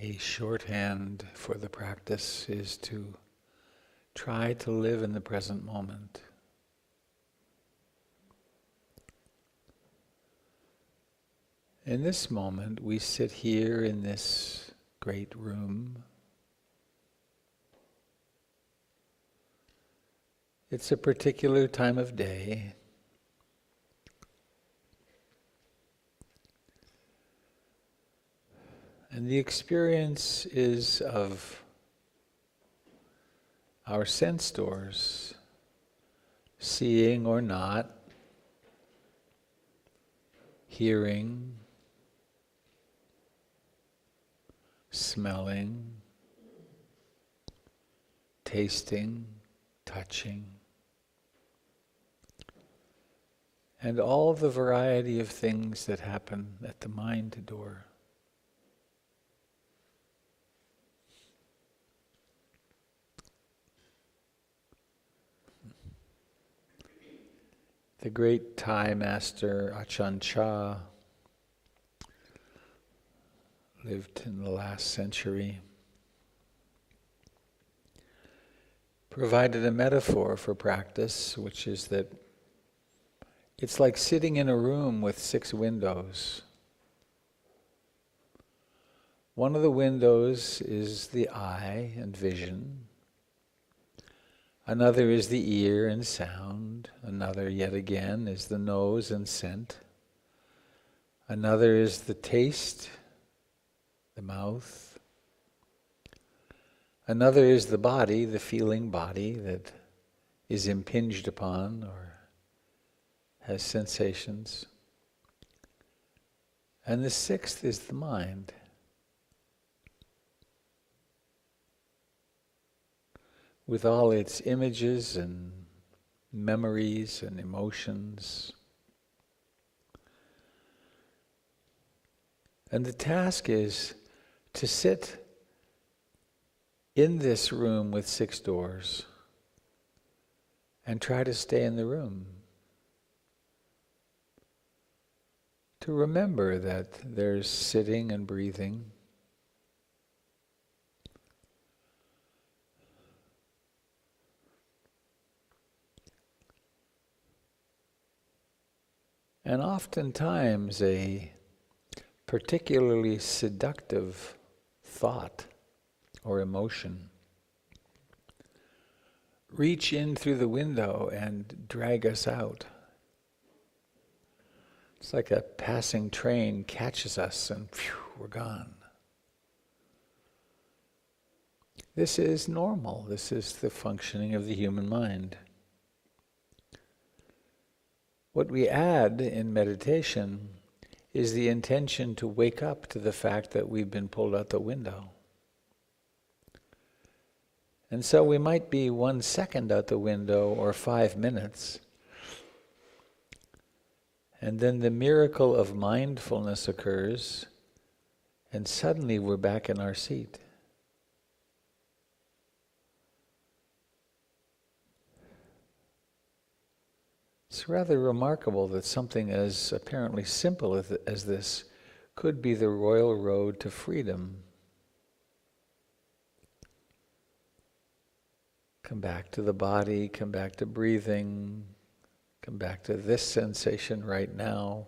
A shorthand for the practice is to try to live in the present moment. In this moment, we sit here in this great room. It's a particular time of day. And the experience is of our sense doors, seeing or not, hearing, smelling, tasting, touching, and all the variety of things that happen at the mind door. The great Thai master Ajahn Chah lived in the last century, provided a metaphor for practice, which is that it's like sitting in a room with 6 windows. One of the windows is the eye and vision. Another is the ear and sound. Another, yet again, is the nose and scent. Another is the taste, the mouth. Another is the body, the feeling body that is impinged upon or has sensations. And the 6th is the mind. With all its images and memories and emotions. And the task is to sit in this room with 6 doors and try to stay in the room. To remember that there's sitting and breathing. And oftentimes a particularly seductive thought or emotion reach in through the window and drag us out. It's like a passing train catches us and phew, we're gone. This is normal. This is the functioning of the human mind. What we add in meditation is the intention to wake up to the fact that we've been pulled out the window. And so we might be 1 second out the window or 5 minutes. And then the miracle of mindfulness occurs, and suddenly we're back in our seat. It's rather remarkable that something as apparently simple as this could be the royal road to freedom. Come back to the body, come back to breathing, come back to this sensation right now.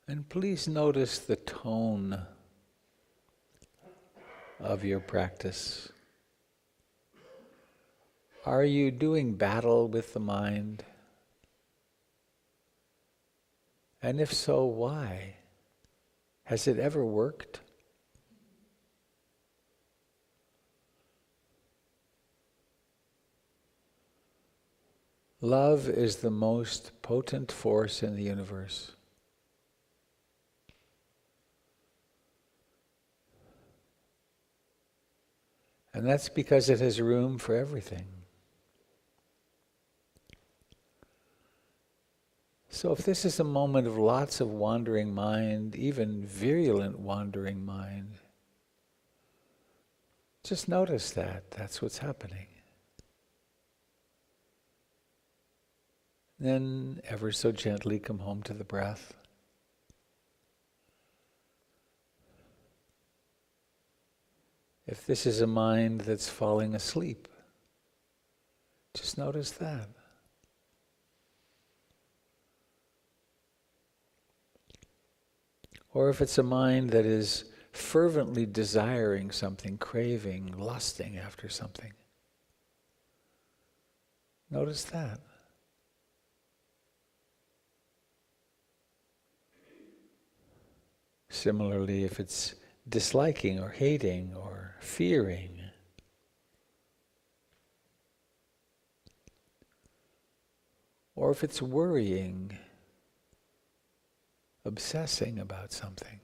And please notice the tone of your practice. Are you doing battle with the mind? And if so, why? Has it ever worked? Love is the most potent force in the universe. And that's because it has room for everything. So if this is a moment of lots of wandering mind, even virulent wandering mind, just notice that. That's what's happening. Then ever so gently come home to the breath. If this is a mind that's falling asleep, just notice that. Or if it's a mind that is fervently desiring something, craving, lusting after something, notice that. Similarly, if it's disliking or hating or fearing, or if it's worrying, obsessing about something,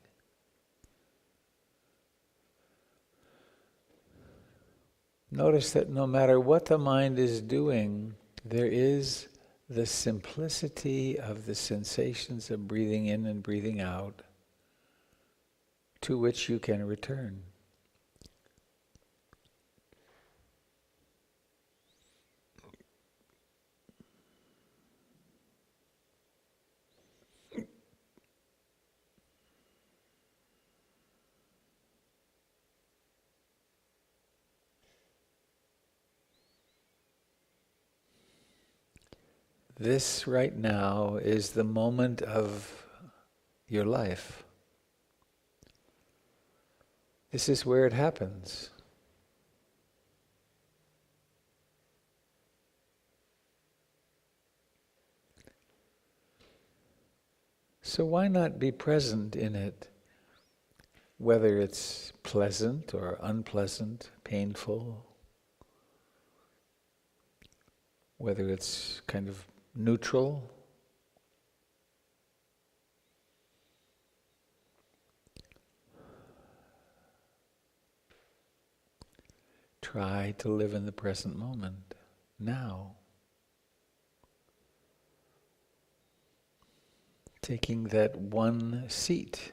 notice that no matter what the mind is doing, there is the simplicity of the sensations of breathing in and breathing out to which you can return. This right now is the moment of your life. This is where it happens. So why not be present in it, whether it's pleasant or unpleasant, painful, whether it's kind of neutral. Try to live in the present moment, now. Taking that one seat.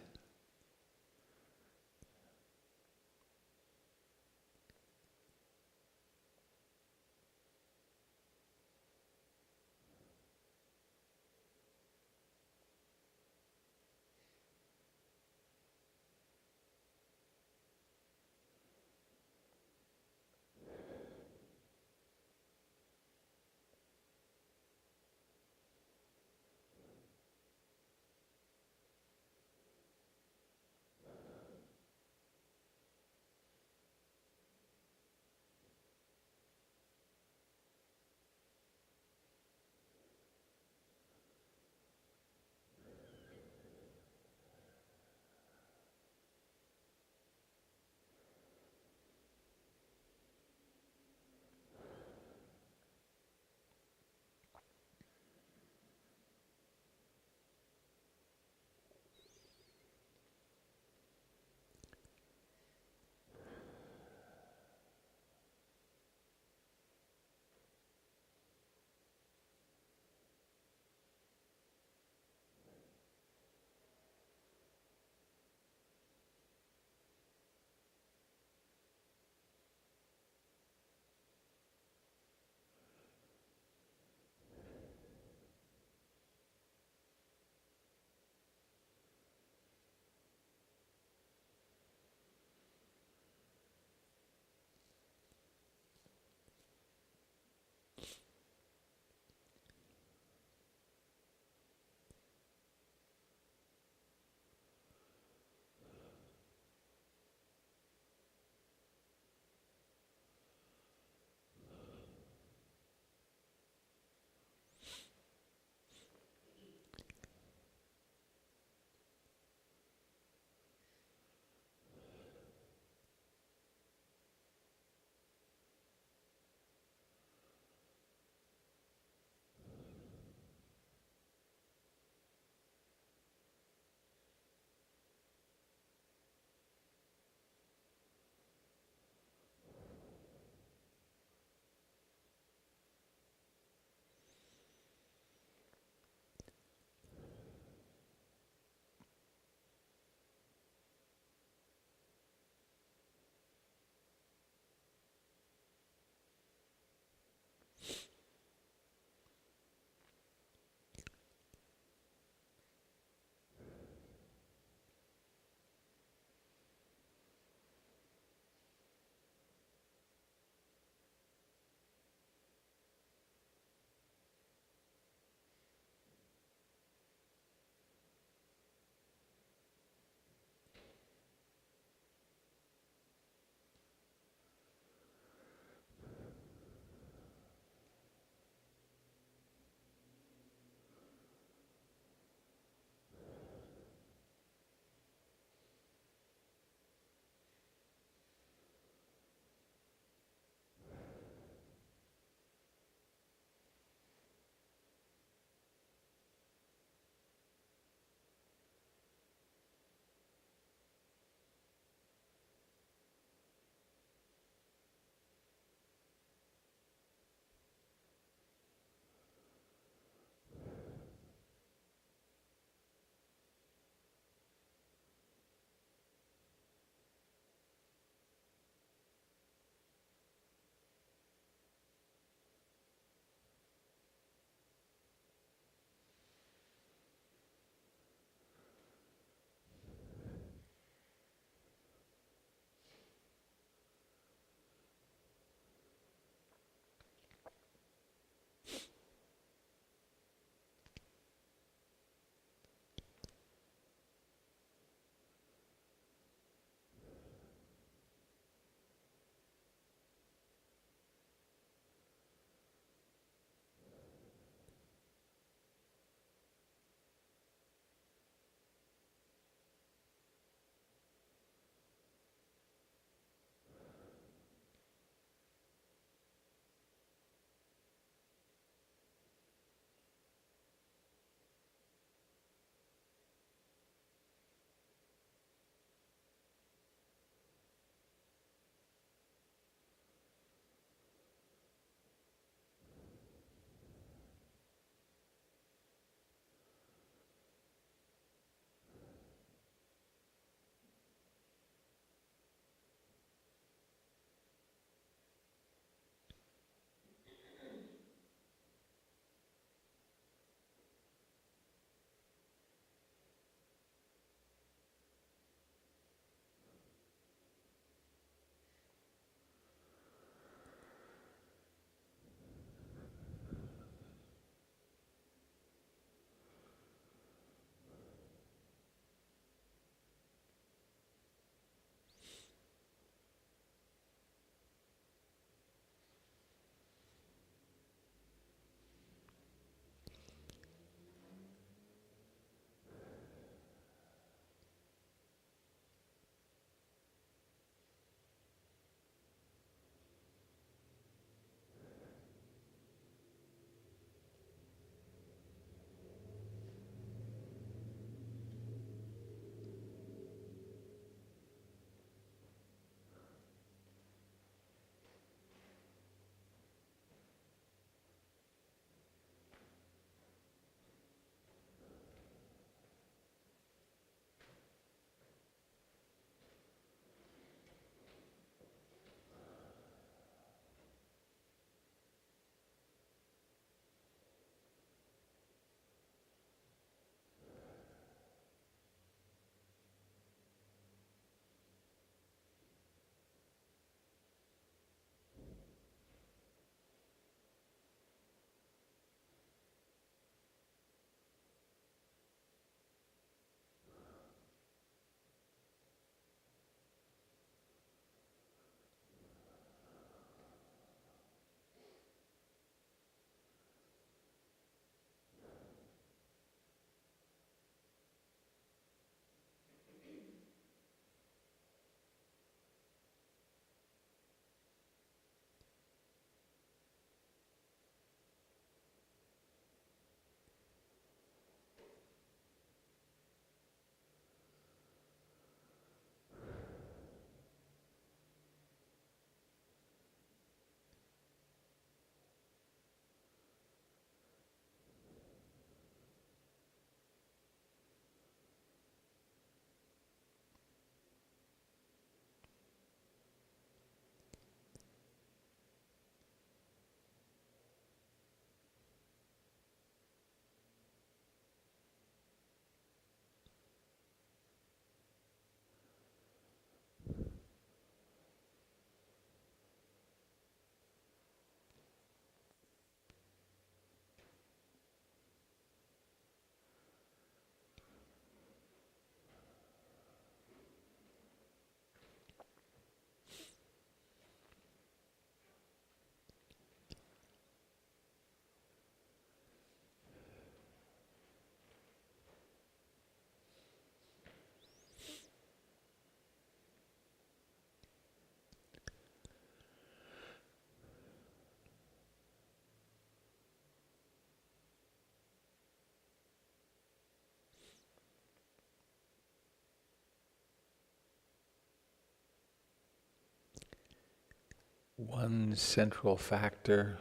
one central factor,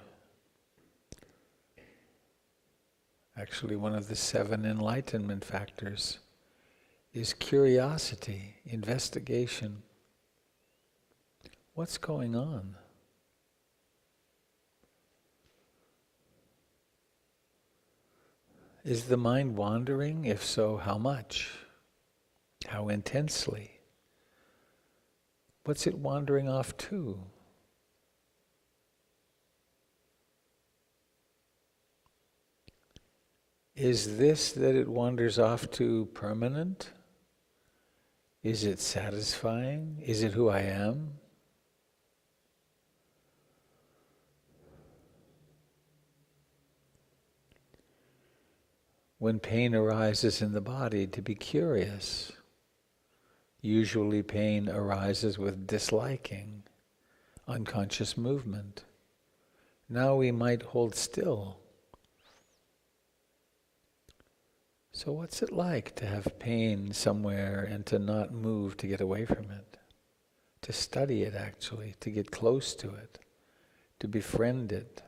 actually one of the 7 enlightenment factors, is curiosity, investigation. What's going on? Is the mind wandering? If so, how much? How intensely? What's it wandering off to? Is this that it wanders off to permanent? Is it satisfying? Is it who I am? When pain arises in the body, to be curious. Usually pain arises with disliking, unconscious movement. Now we might hold still. So what's it like to have pain somewhere and to not move to get away from it? To study it actually, to get close to it, to befriend it.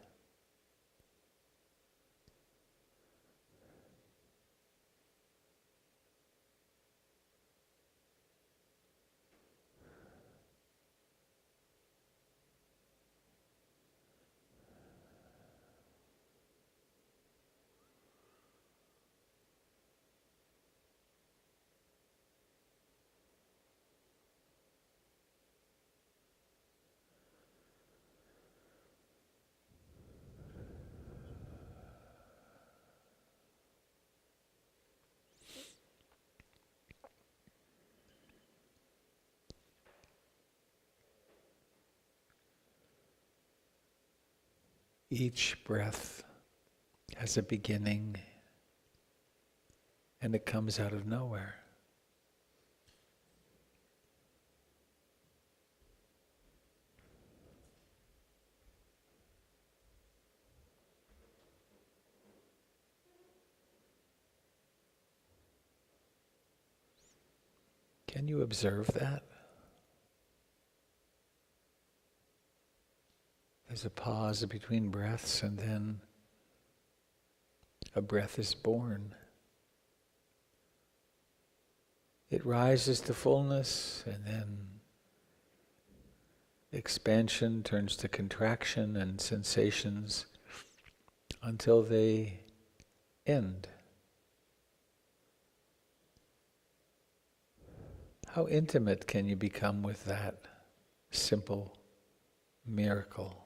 Each breath has a beginning and it comes out of nowhere. Can you observe that? There's a pause between breaths and then a breath is born. It rises to fullness and then expansion turns to contraction and sensations until they end. How intimate can you become with that simple miracle?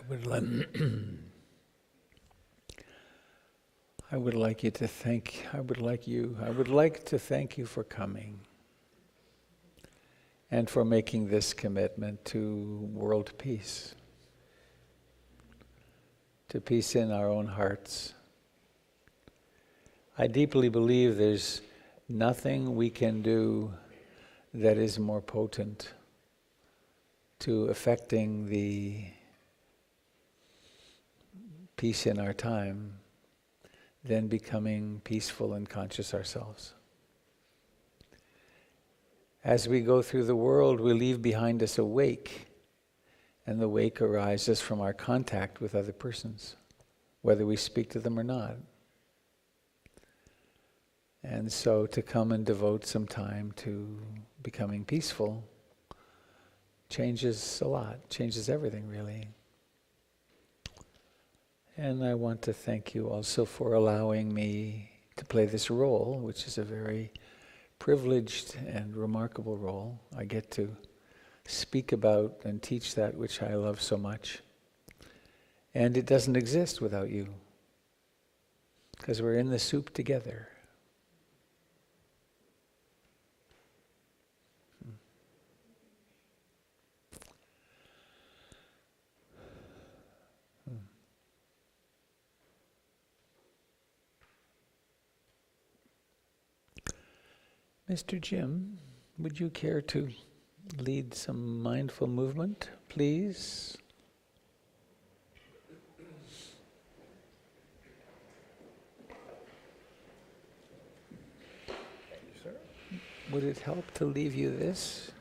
would like I would like you to thank I would like to thank you for coming and for making this commitment to world peace, to peace in our own hearts. I deeply believe there's nothing we can do that is more potent to affecting the peace in our time than becoming peaceful and conscious ourselves. As we go through the world, we leave behind us a wake, and the wake arises from our contact with other persons, whether we speak to them or not. And so to come and devote some time to becoming peaceful changes a lot, changes everything really. And I want to thank you also for allowing me to play this role, which is a very privileged and remarkable role. I get to speak about and teach that which I love so much. And it doesn't exist without you, because we're in the soup together. Mr. Jim, would you care to lead some mindful movement, please? Thank you, sir. Would it help to leave you this?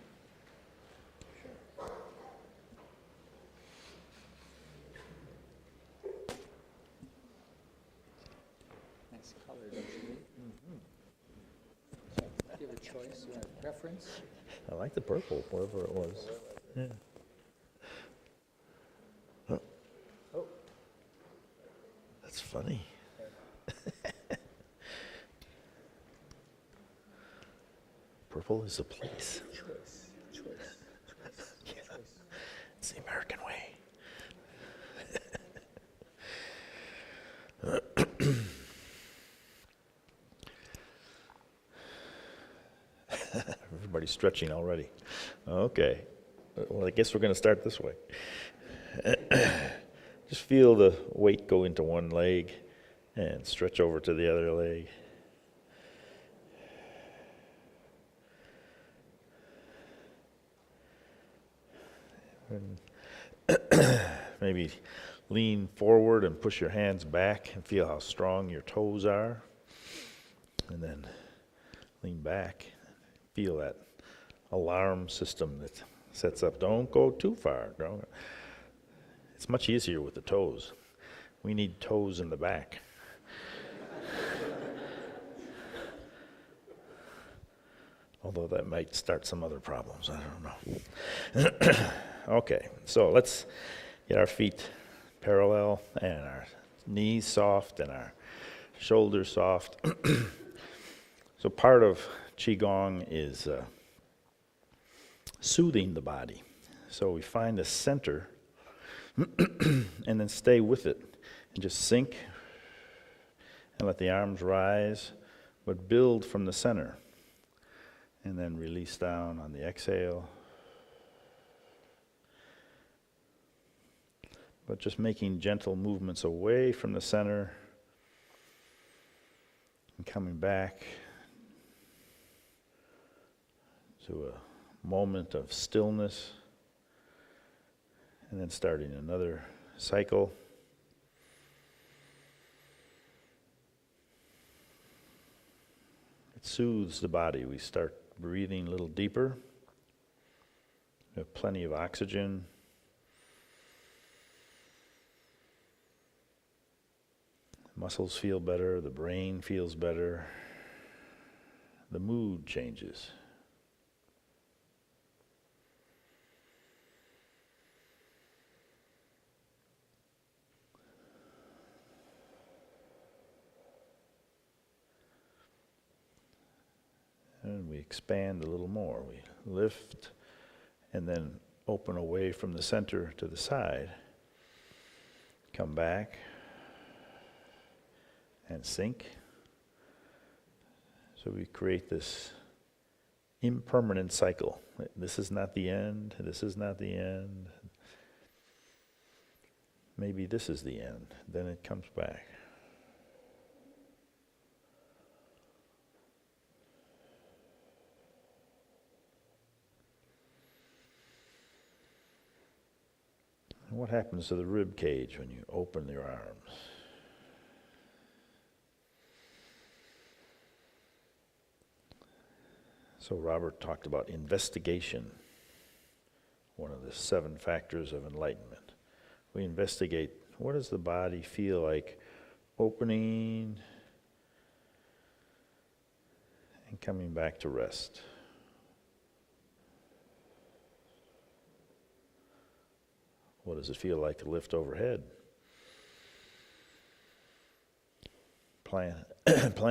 Nice color, don't you? Do you have a choice? You have a preference? I like the purple, whatever it was. Yeah. Oh. That's funny. Purple is a place. Choice. Yeah. It's the American way. Everybody's stretching already. Okay. Well, I guess we're going to start this way. Just feel the weight go into one leg and stretch over to the other leg. And maybe lean forward and push your hands back and feel how strong your toes are. And then lean back. Feel that alarm system that sets up. Don't go too far. It's much easier with the toes. We need toes in the back. Although that might start some other problems. I don't know. Okay, so let's get our feet parallel and our knees soft and our shoulders soft. So part of Qigong is soothing the body. So we find the center and then stay with it and just sink and let the arms rise, but build from the center. And then release down on the exhale. But just making gentle movements away from the center and coming back to a moment of stillness, and then starting another cycle. It soothes the body. We start breathing a little deeper. We have plenty of oxygen. Muscles feel better, the brain feels better, the mood changes. And we expand a little more. We lift and then open away from the center to the side. come back, and sink. So we create this impermanent cycle. This is not the end, this is not the end. Maybe this is the end, then it comes back. And what happens to the rib cage when you open your arms? So Robert talked about investigation, one of the 7 factors of enlightenment. We investigate, what does the body feel like opening and coming back to rest? What does it feel like to lift overhead? Plant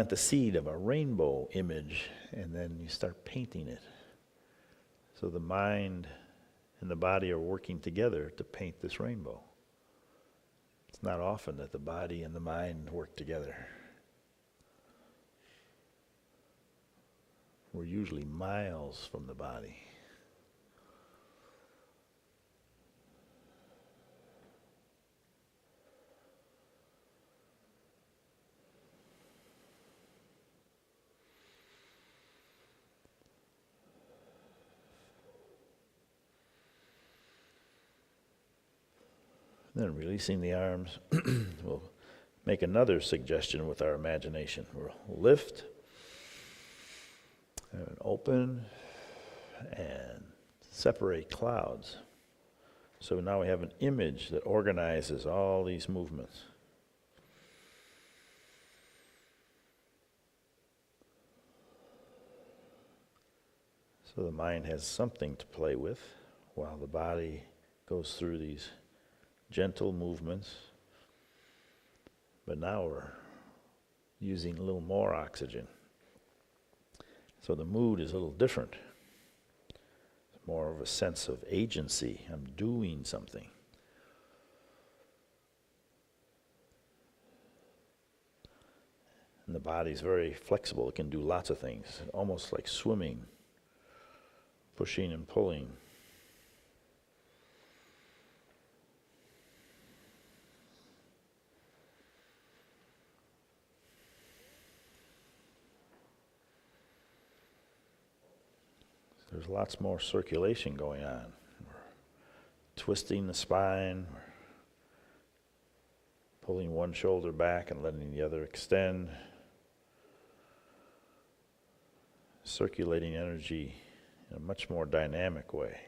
the seed of a rainbow image, and then you start painting it. So the mind and the body are working together to paint this rainbow. It's not often that the body and the mind work together. We're usually miles from the body. Then releasing the arms, we'll make another suggestion with our imagination. We'll lift, and open, and separate clouds. So now we have an image that organizes all these movements. So the mind has something to play with while the body goes through these gentle movements. But now we're using a little more oxygen. So the mood is a little different. It's more of a sense of agency. I'm doing something. And the body's very flexible. It can do lots of things, almost like swimming, pushing and pulling. There's lots more circulation going on. We're twisting the spine, we're pulling one shoulder back and letting the other extend. Circulating energy in a much more dynamic way.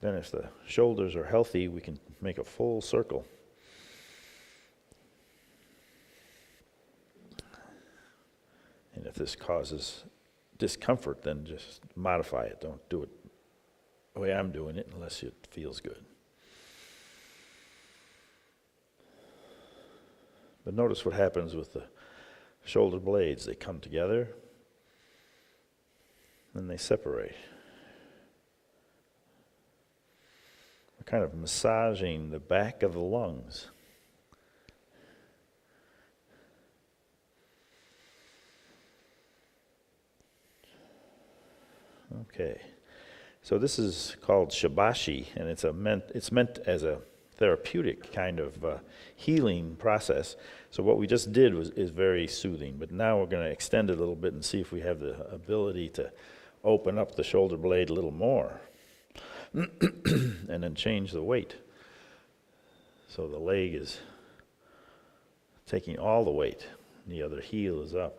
Then if the shoulders are healthy, we can make a full circle. And if this causes discomfort, then just modify it. Don't do it the way I'm doing it unless it feels good. But notice what happens with the shoulder blades. They come together, then they separate. We're kind of massaging the back of the lungs. Okay, so this is called Shibashi, and it's meant as a therapeutic kind of healing process. So what we just did is very soothing, but now we're going to extend it a little bit and see if we have the ability to open up the shoulder blade a little more, and then change the weight. So the leg is taking all the weight, and the other heel is up.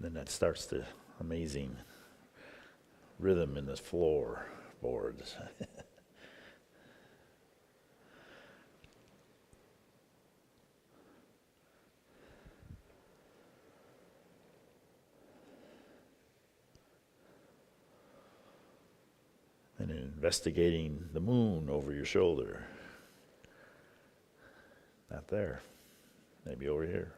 Then that starts the amazing rhythm in the floorboards. And investigating the moon over your shoulder. Not there. Maybe over here.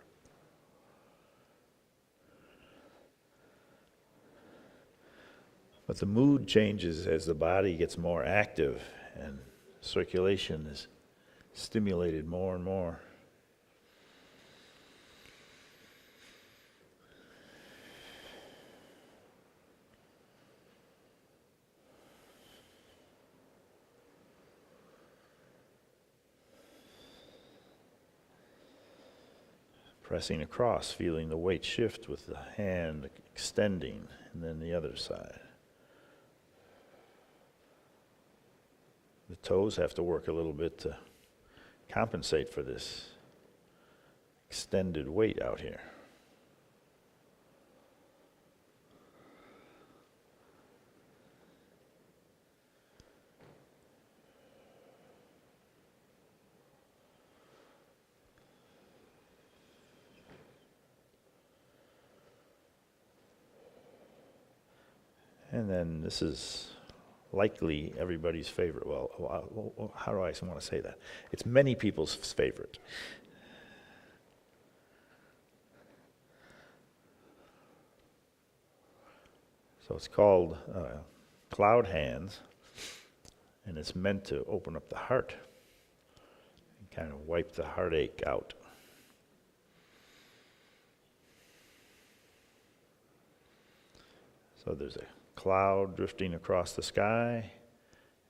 But the mood changes as the body gets more active and circulation is stimulated more and more. Pressing across, feeling the weight shift with the hand extending, and then the other side. The toes have to work a little bit to compensate for this extended weight out here. And then this is likely everybody's favorite. Well, how do I want to say that? It's many people's favorite. So it's called cloud hands, and it's meant to open up the heart and kind of wipe the heartache out. So there's a cloud drifting across the sky,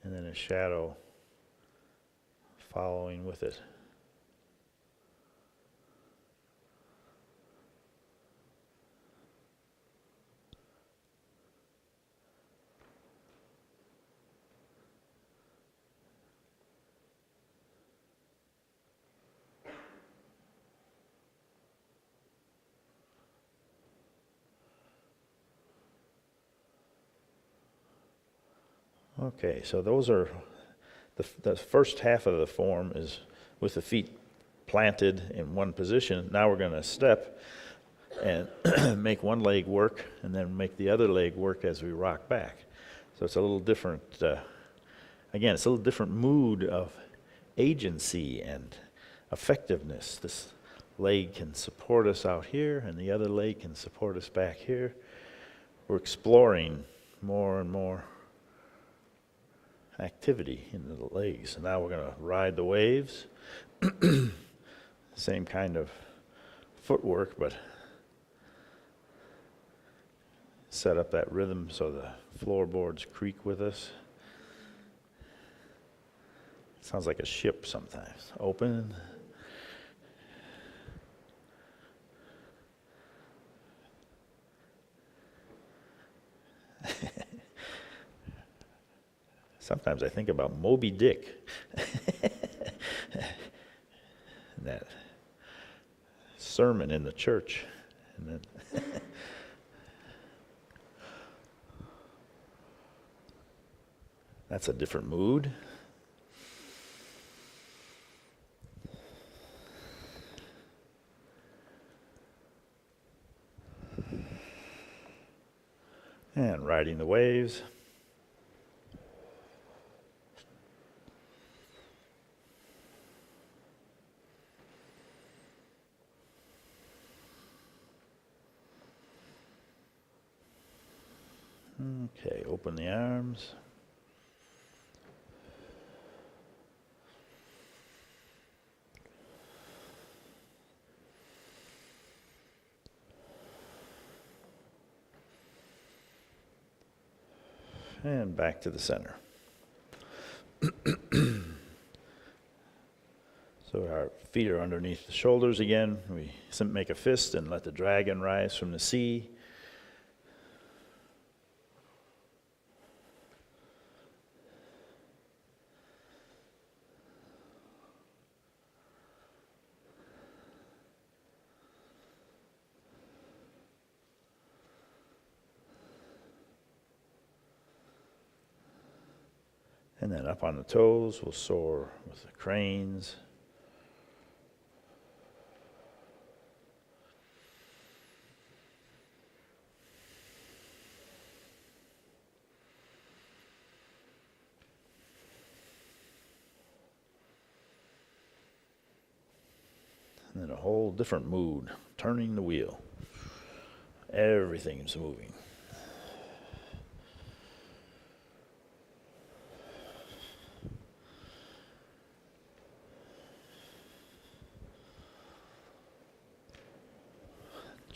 and then a shadow following with it. Okay, so those are the first half of the form is with the feet planted in one position. Now we're going to step and make one leg work and then make the other leg work as we rock back. So it's a little different, again, it's a little different mood of agency and effectiveness. This leg can support us out here and the other leg can support us back here. We're exploring more and more activity in the legs. And now we're going to ride the waves. Same kind of footwork, but set up that rhythm so the floorboards creak with us. Sounds like a ship sometimes. Open. Sometimes I think about Moby Dick. That sermon in the church. And then that's a different mood. And riding the waves. Okay, open the arms. And back to the center. So our feet are underneath the shoulders again. We make a fist and let the dragon rise from the sea. And then up on the toes, we'll soar with the cranes. And then a whole different mood, turning the wheel. Everything is moving.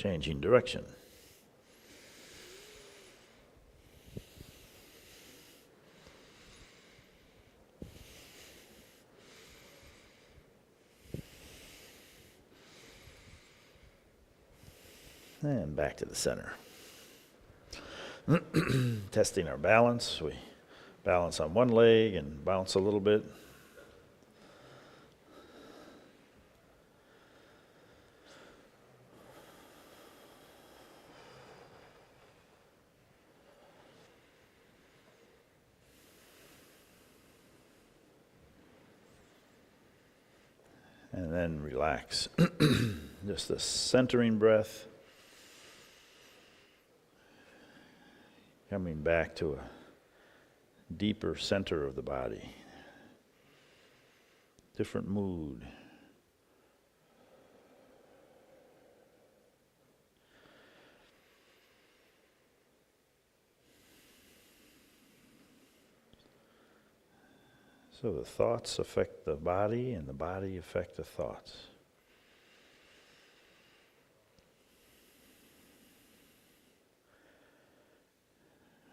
changing direction. And back to the center. Testing our balance. We balance on one leg and bounce a little bit. And then relax. Just a centering breath. Coming back to a deeper center of the body. Different mood. So the thoughts affect the body, and the body affect the thoughts.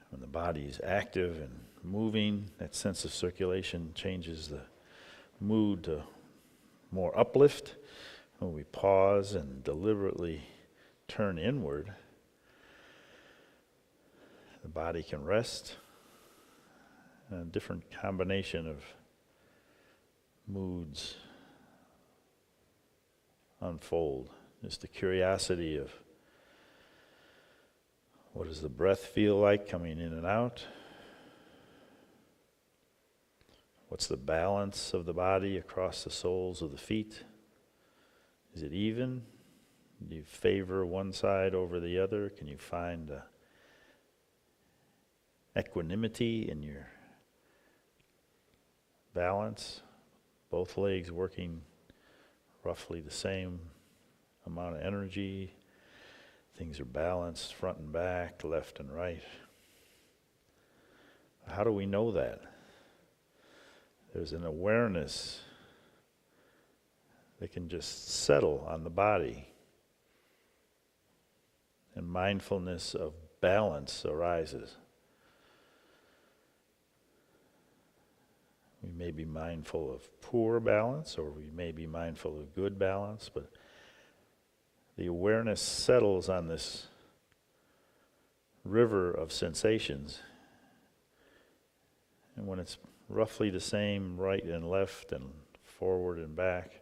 When the body is active and moving, that sense of circulation changes the mood to more uplift. When we pause and deliberately turn inward, the body can rest. A different combination of moods unfold. Just the curiosity of what does the breath feel like coming in and out? What's the balance of the body across the soles of the feet? Is it even? Do you favor one side over the other? Can you find equanimity in your balance? Both legs working roughly the same amount of energy. Things are balanced front and back, left and right. How do we know that? There's an awareness that can just settle on the body. And mindfulness of balance arises. We may be mindful of poor balance, or we may be mindful of good balance, but the awareness settles on this river of sensations. And when it's roughly the same right and left and forward and back,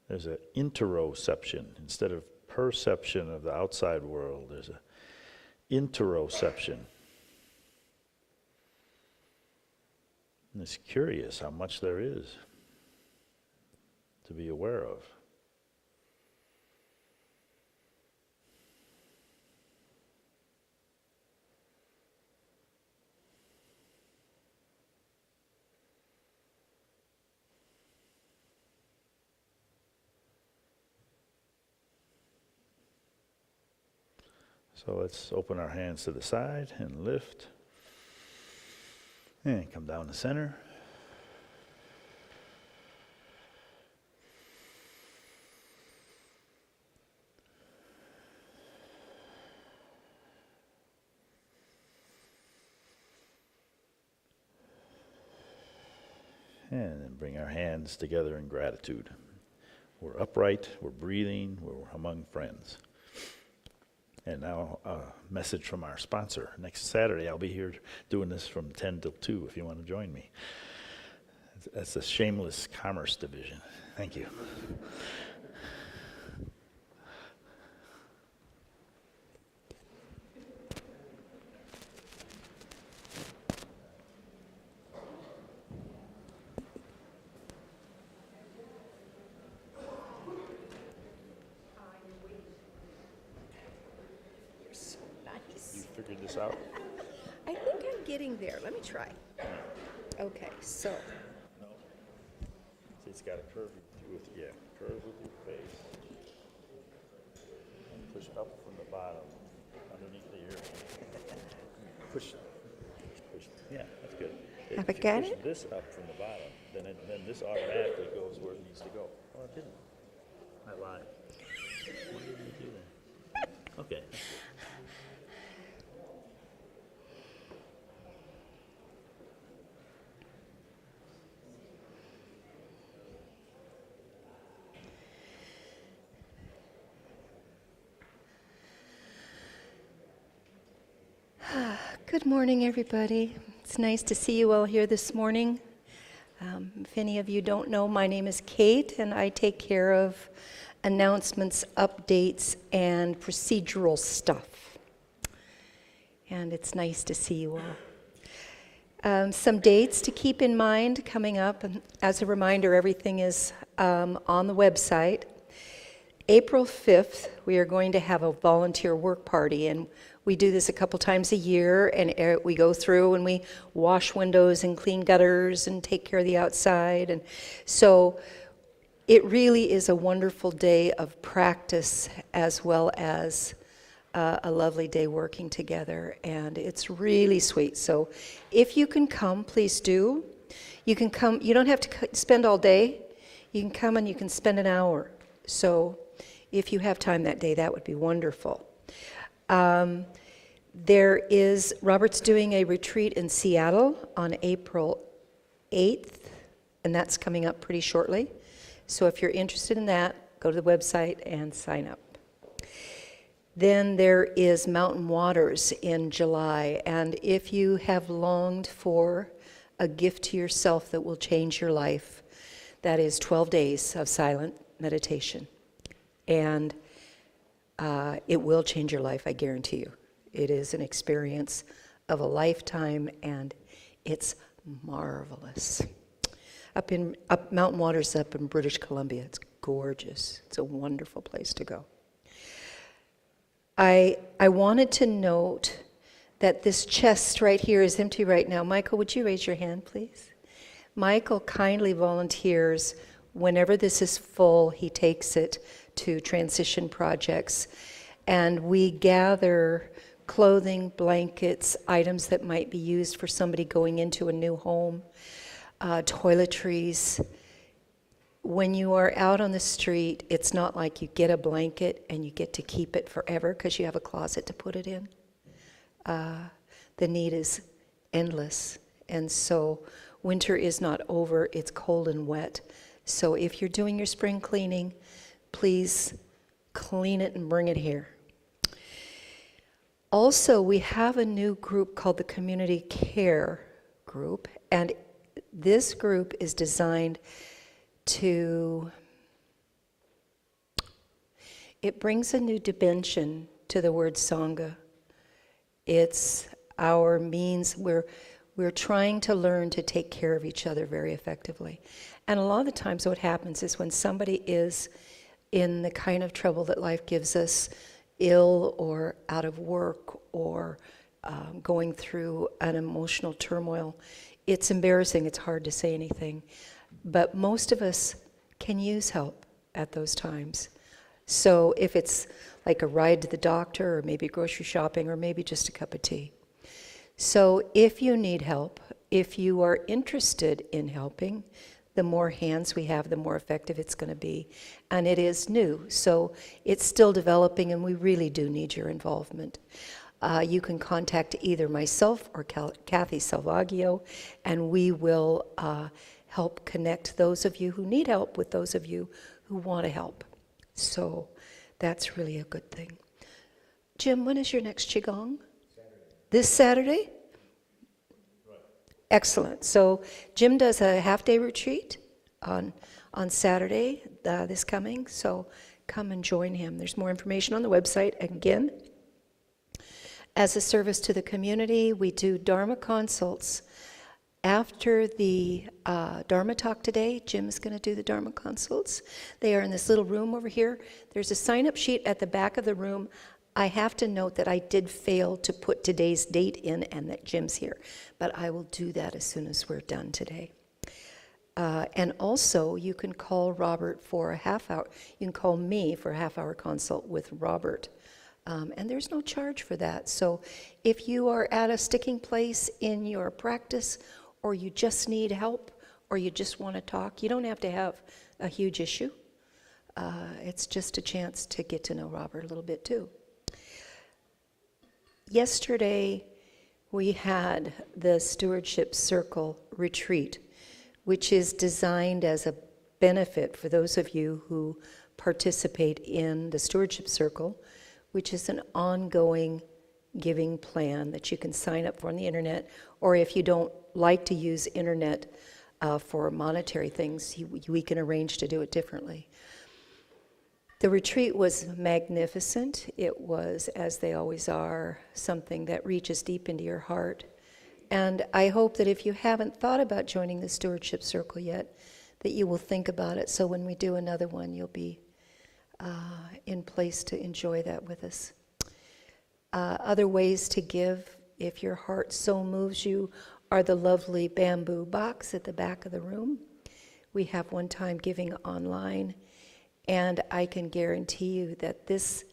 there's an interoception. Instead of perception of the outside world, there's an interoception. And it's curious how much there is to be aware of. So let's open our hands to the side and lift. And come down the center. And then bring our hands together in gratitude. We're upright, we're breathing, we're among friends. And now a message from our sponsor. Next Saturday I'll be here doing this from 10 till 2 if you want to join me. That's the Shameless Commerce Division. Thank you. Figured this out? I think I'm getting there. Let me try. Okay, so. No. See, it's got a curve with curve with your face. And push up from the bottom, underneath the ear. Push. Yeah, that's good. Have I If you got push it? this up from the bottom, then it And then this automatically goes where it needs to go. Oh, it didn't. I lied. Why didn't it do that? Okay. Good morning, everybody. It's nice to see you all here this morning. If any of you don't know, my name is Kate, and I take care of announcements, updates, and procedural stuff. And it's nice to see you all. Some dates to keep in mind coming up. And as a reminder, everything is on the website. April 5th, we are going to have a volunteer work party, and we do this a couple times a year, and we go through and we wash windows and clean gutters and take care of the outside. And so it really is a wonderful day of practice as well as a lovely day working together, and it's really sweet. So if you can come, please do. You can come, you don't have to spend all day. You can come and you can spend an hour. So if you have time that day, that would be wonderful. Robert's doing a retreat in Seattle on April 8th, and that's coming up pretty shortly. So if you're interested in that, go to the website and sign up. Then there is Mountain Waters in July, and if you have longed for a gift to yourself that will change your life, that is 12 days of silent meditation. And it will change your life, I guarantee you. It is an experience of a lifetime, and it's marvelous. Up Mountain Waters up in British Columbia. It's gorgeous. It's a wonderful place to go. I wanted to note that this chest right here is empty right now. Michael, would you raise your hand, please? Michael kindly volunteers. Whenever this is full, he takes it to transition projects. And we gather clothing, blankets, items that might be used for somebody going into a new home, toiletries. When you are out on the street, it's not like you get a blanket and you get to keep it forever because you have a closet to put it in. The need is endless. And so winter is not over, it's cold and wet. So if you're doing your spring cleaning, please clean it and bring it here. Also, we have a new group called the Community Care Group, and this group is designed it brings a new dimension to the word Sangha. It's our means, we're trying to learn to take care of each other very effectively. And a lot of the times what happens is when somebody is in the kind of trouble that life gives us, ill or out of work or going through an emotional turmoil, it's embarrassing, it's hard to say anything. But most of us can use help at those times. So if it's like a ride to the doctor or maybe grocery shopping or maybe just a cup of tea. So if you need help, if you are interested in helping, the more hands we have, the more effective it's going to be. And it is new, so it's still developing, and we really do need your involvement. You can contact either myself or Kathy Salvaggio, and we will help connect those of you who need help with those of you who want to help. So that's really a good thing. Jim, when is your next Qigong? Saturday. This Saturday? Excellent. So Jim does a half-day retreat on Saturday, this coming, so come and join him. There's more information on the website. Again, as a service to the community, we do Dharma consults. After the Dharma talk today, Jim is going to do the Dharma consults. They are in this little room over here. There's a sign-up sheet at the back of the room. I have to note that I did fail to put today's date in and that Jim's here, but I will do that as soon as we're done today. And also, you can call Robert for a half hour. You can call me for a half-hour consult with Robert, and there's no charge for that. So if you are at a sticking place in your practice, or you just need help, or you just want to talk, you don't have to have a huge issue. It's just a chance to get to know Robert a little bit too. Yesterday, we had the Stewardship Circle retreat, which is designed as a benefit for those of you who participate in the Stewardship Circle, which is an ongoing giving plan that you can sign up for on the internet, or if you don't like to use internet for monetary things, we can arrange to do it differently. The retreat was magnificent. It was, as they always are, something that reaches deep into your heart. And I hope that if you haven't thought about joining the Stewardship Circle yet, that you will think about it, so when we do another one, you'll be in place to enjoy that with us. Other ways to give, if your heart so moves you, are the lovely bamboo box at the back of the room. We have one-time giving online, and I can guarantee you that this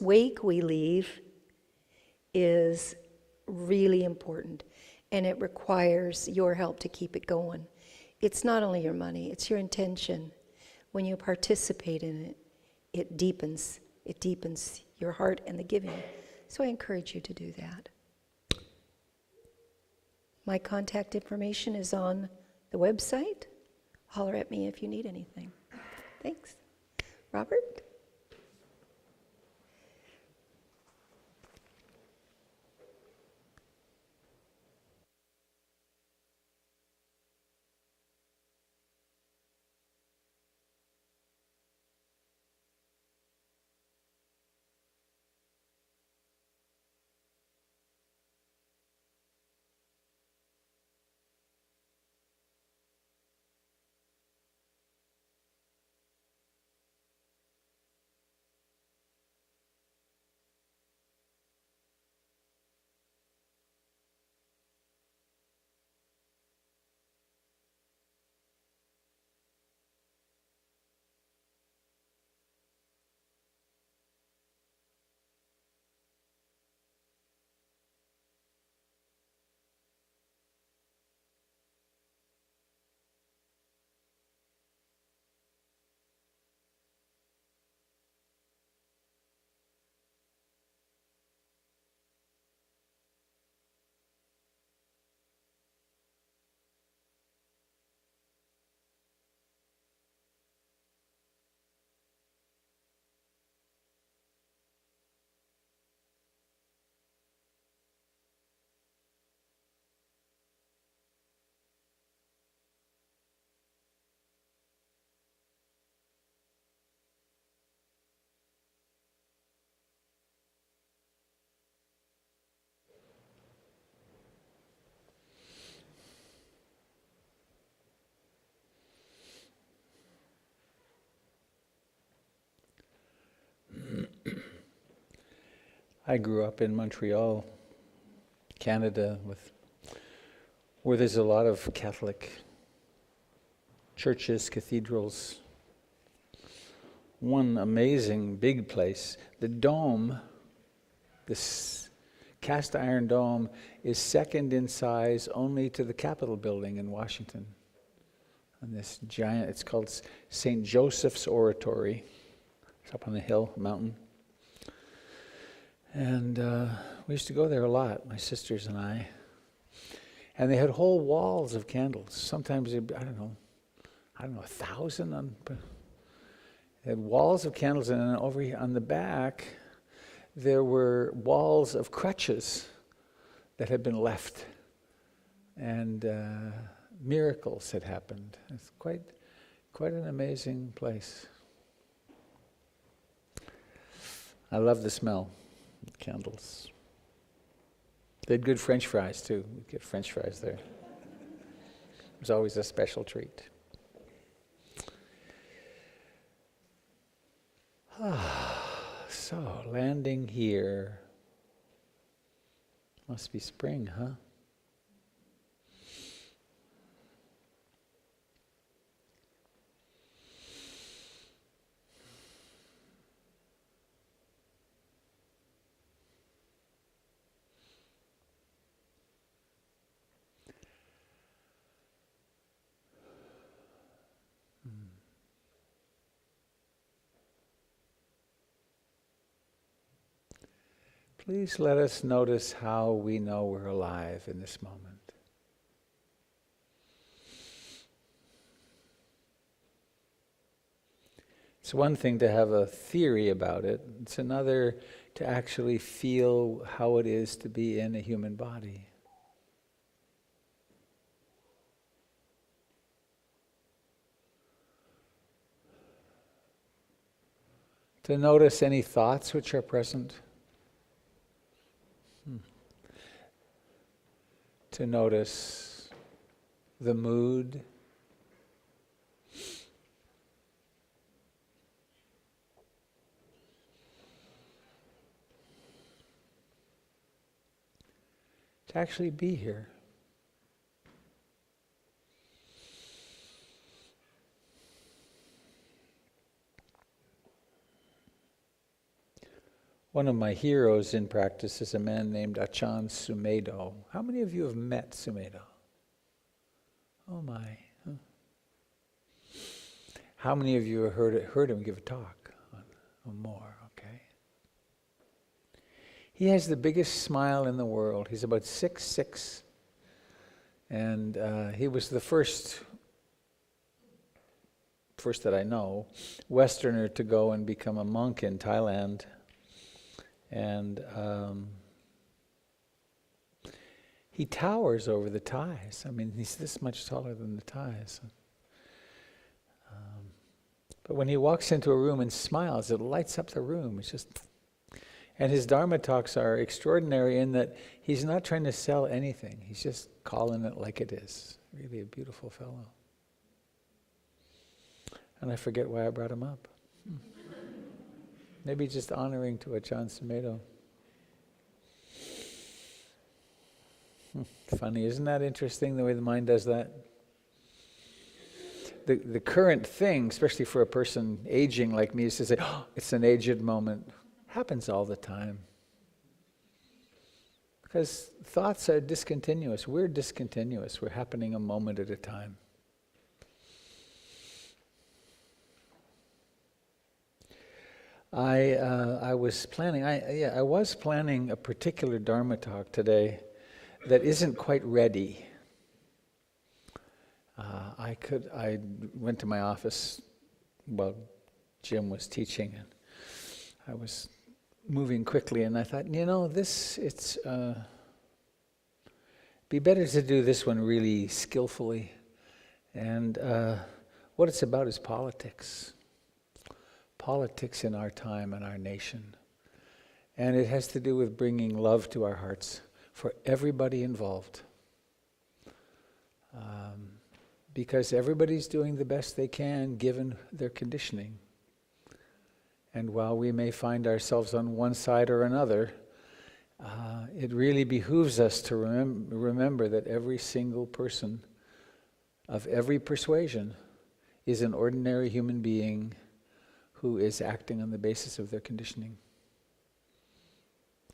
wake we leave is really important, and it requires your help to keep it going. It's not only your money, it's your intention. When you participate in it, it deepens your heart and the giving. So I encourage you to do that. My contact information is on the website. Holler at me if you need anything. Thanks. Robert? I grew up in Montreal, Canada, where there's a lot of Catholic churches, cathedrals. One amazing big place, the Dome, this cast iron dome, is second in size only to the Capitol building in Washington. And this giant, it's called St. Joseph's Oratory. It's up on the hill, mountain. And we used to go there a lot, my sisters and I. And they had whole walls of candles. Sometimes, I don't know, 1,000. They had walls of candles, and then over here on the back, there were walls of crutches that had been left. And miracles had happened. It's quite an amazing place. I love the smell. Candles. They had good French fries too. We'd get French fries there. It was always a special treat. So, landing here. Must be spring, huh? please let us notice how we know we're alive in this moment. It's one thing to have a theory about it. It's another to actually feel how it is to be in a human body. To notice any thoughts which are present. To notice the mood. To actually be here. One of my heroes in practice is a man named Achan Sumedho. How many of you have met Sumedho? Oh my. Huh. How many of you have heard him give a talk? Or more, okay. He has the biggest smile in the world. He's about 6'6", and he was the first that I know, Westerner to go and become a monk in Thailand. And he towers over the Thais. I mean, he's this much taller than the Thais. But when he walks into a room and smiles, it lights up the room. It's just, and his Dharma talks are extraordinary in that he's not trying to sell anything. He's just calling it like it is. Really a beautiful fellow. And I forget why I brought him up. Maybe just honoring to Achan Sumedho. Funny, isn't that interesting the way the mind does that? The current thing, especially for a person aging like me, is to say, oh, it's an aged moment. Happens all the time. Because thoughts are discontinuous. We're discontinuous. We're happening a moment at a time. I was planning a particular Dharma talk today that isn't quite ready. I went to my office while Jim was teaching, and I was moving quickly, and I thought, it's be better to do this one really skillfully. And what it's about is politics. Politics in our time and our nation. And it has to do with bringing love to our hearts for everybody involved. Because everybody's doing the best they can given their conditioning. And while we may find ourselves on one side or another, it really behooves us to remember that every single person of every persuasion is an ordinary human being who is acting on the basis of their conditioning.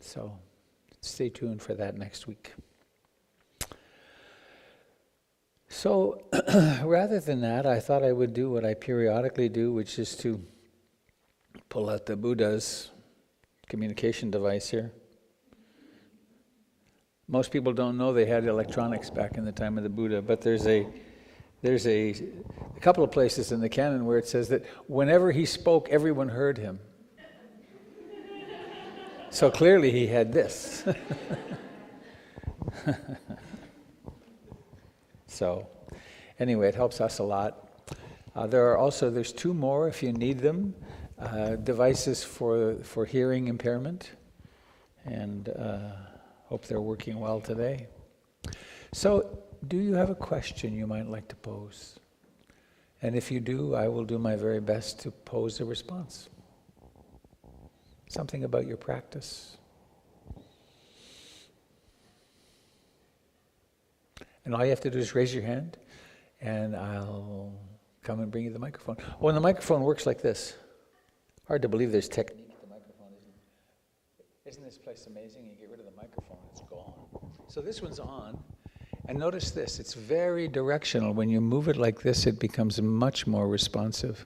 So, stay tuned for that next week. So, rather than that, I thought I would do what I periodically do, which is to pull out the Buddha's communication device here. Most people don't know they had electronics back in the time of the Buddha, but there's a couple of places in the canon where it says that whenever he spoke, everyone heard him. So clearly he had this. So anyway, it helps us a lot. There's 2 more if you need them, devices for hearing impairment, and hope they're working well today. So, do you have a question you might like to pose? And if you do, I will do my very best to pose a response. Something about your practice. And all you have to do is raise your hand, and I'll come and bring you the microphone. Oh, and the microphone works like this. Hard to believe there's technique with the microphone, isn't it? Isn't this place amazing? You get rid of the microphone, it's gone. So this one's on. And notice this, it's very directional. When you move it like this, it becomes much more responsive.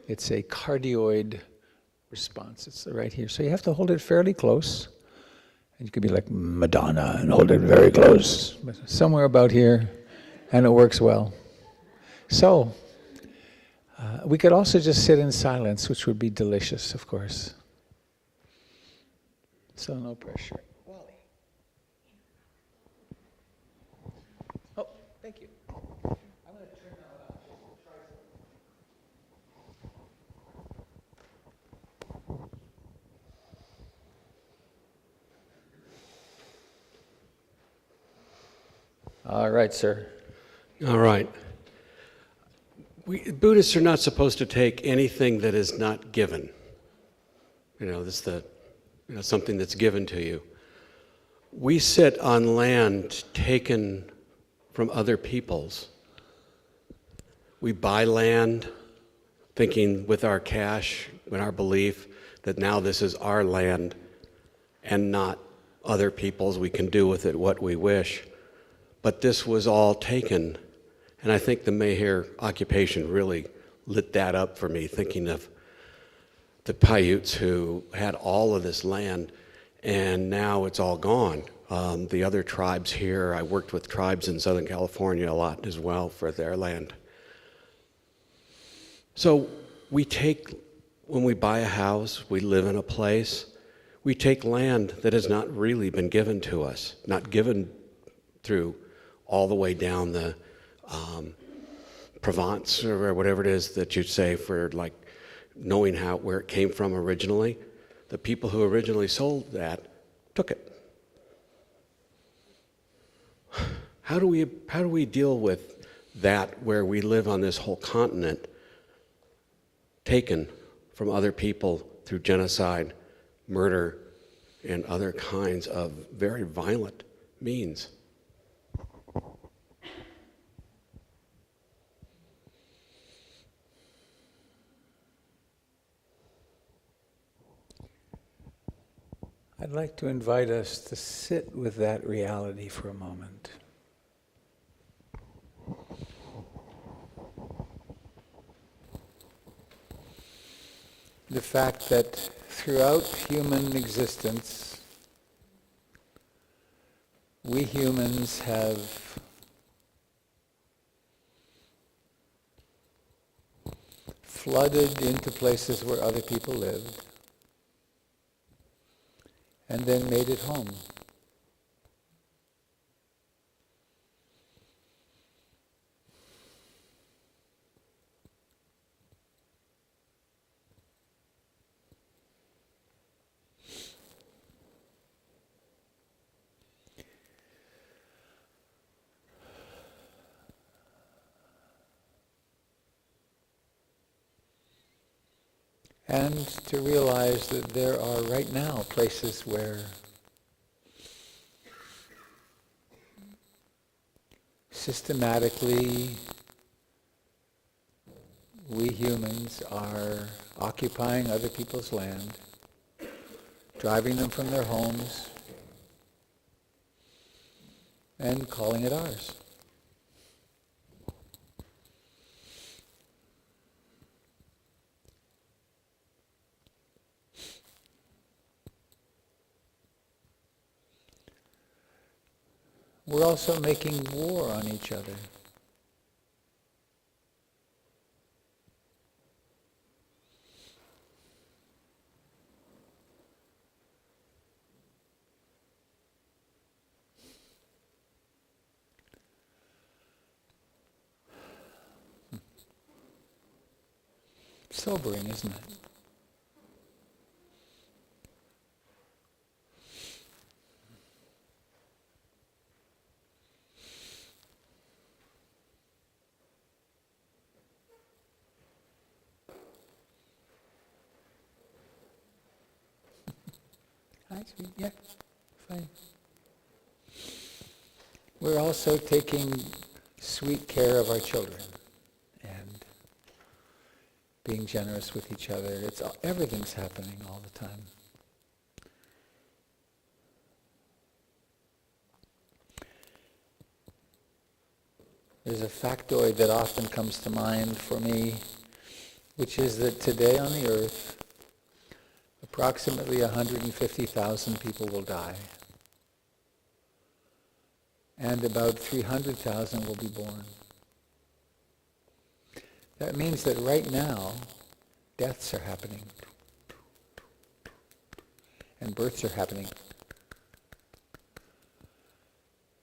It's a cardioid response. It's right here. So you have to hold it fairly close, And you could be like Madonna and hold it very close, but somewhere about here, and it works well. So, we could also just sit in silence, which would be delicious, of course. So no pressure. Oh, thank you. All right, sir. All right. Buddhists are not supposed to take anything that is not given. This something that's given to you. We sit on land taken from other peoples. We buy land thinking with our cash, with our belief that now this is our land and not other people's. We can do with it what we wish. But this was all taken. And I think the Meher occupation really lit that up for me, thinking of the Paiutes who had all of this land, and now it's all gone. The other tribes here, I worked with tribes in Southern California a lot as well for their land. So when we buy a house, we live in a place, we take land that has not really been given to us, not given through all the way down the Provence or whatever it is that you'd say for like knowing where it came from originally. The people who originally sold that took it. How do we deal with that where we live on this whole continent taken from other people through genocide, murder, and other kinds of very violent means? I'd like to invite us to sit with that reality for a moment. The fact that throughout human existence, we humans have flooded into places where other people lived, and then made it home. And to realize that there are right now places where systematically we humans are occupying other people's land, driving them from their homes, and calling it ours. We're also making war on each other. Sobering, isn't it? Hi, sweet. Yeah, fine. We're also taking sweet care of our children and being generous with each other. Everything's happening all the time. There's a factoid that often comes to mind for me, which is that today on the earth, approximately 150,000 people will die. and about 300,000 will be born. That means that right now, deaths are happening, and births are happening.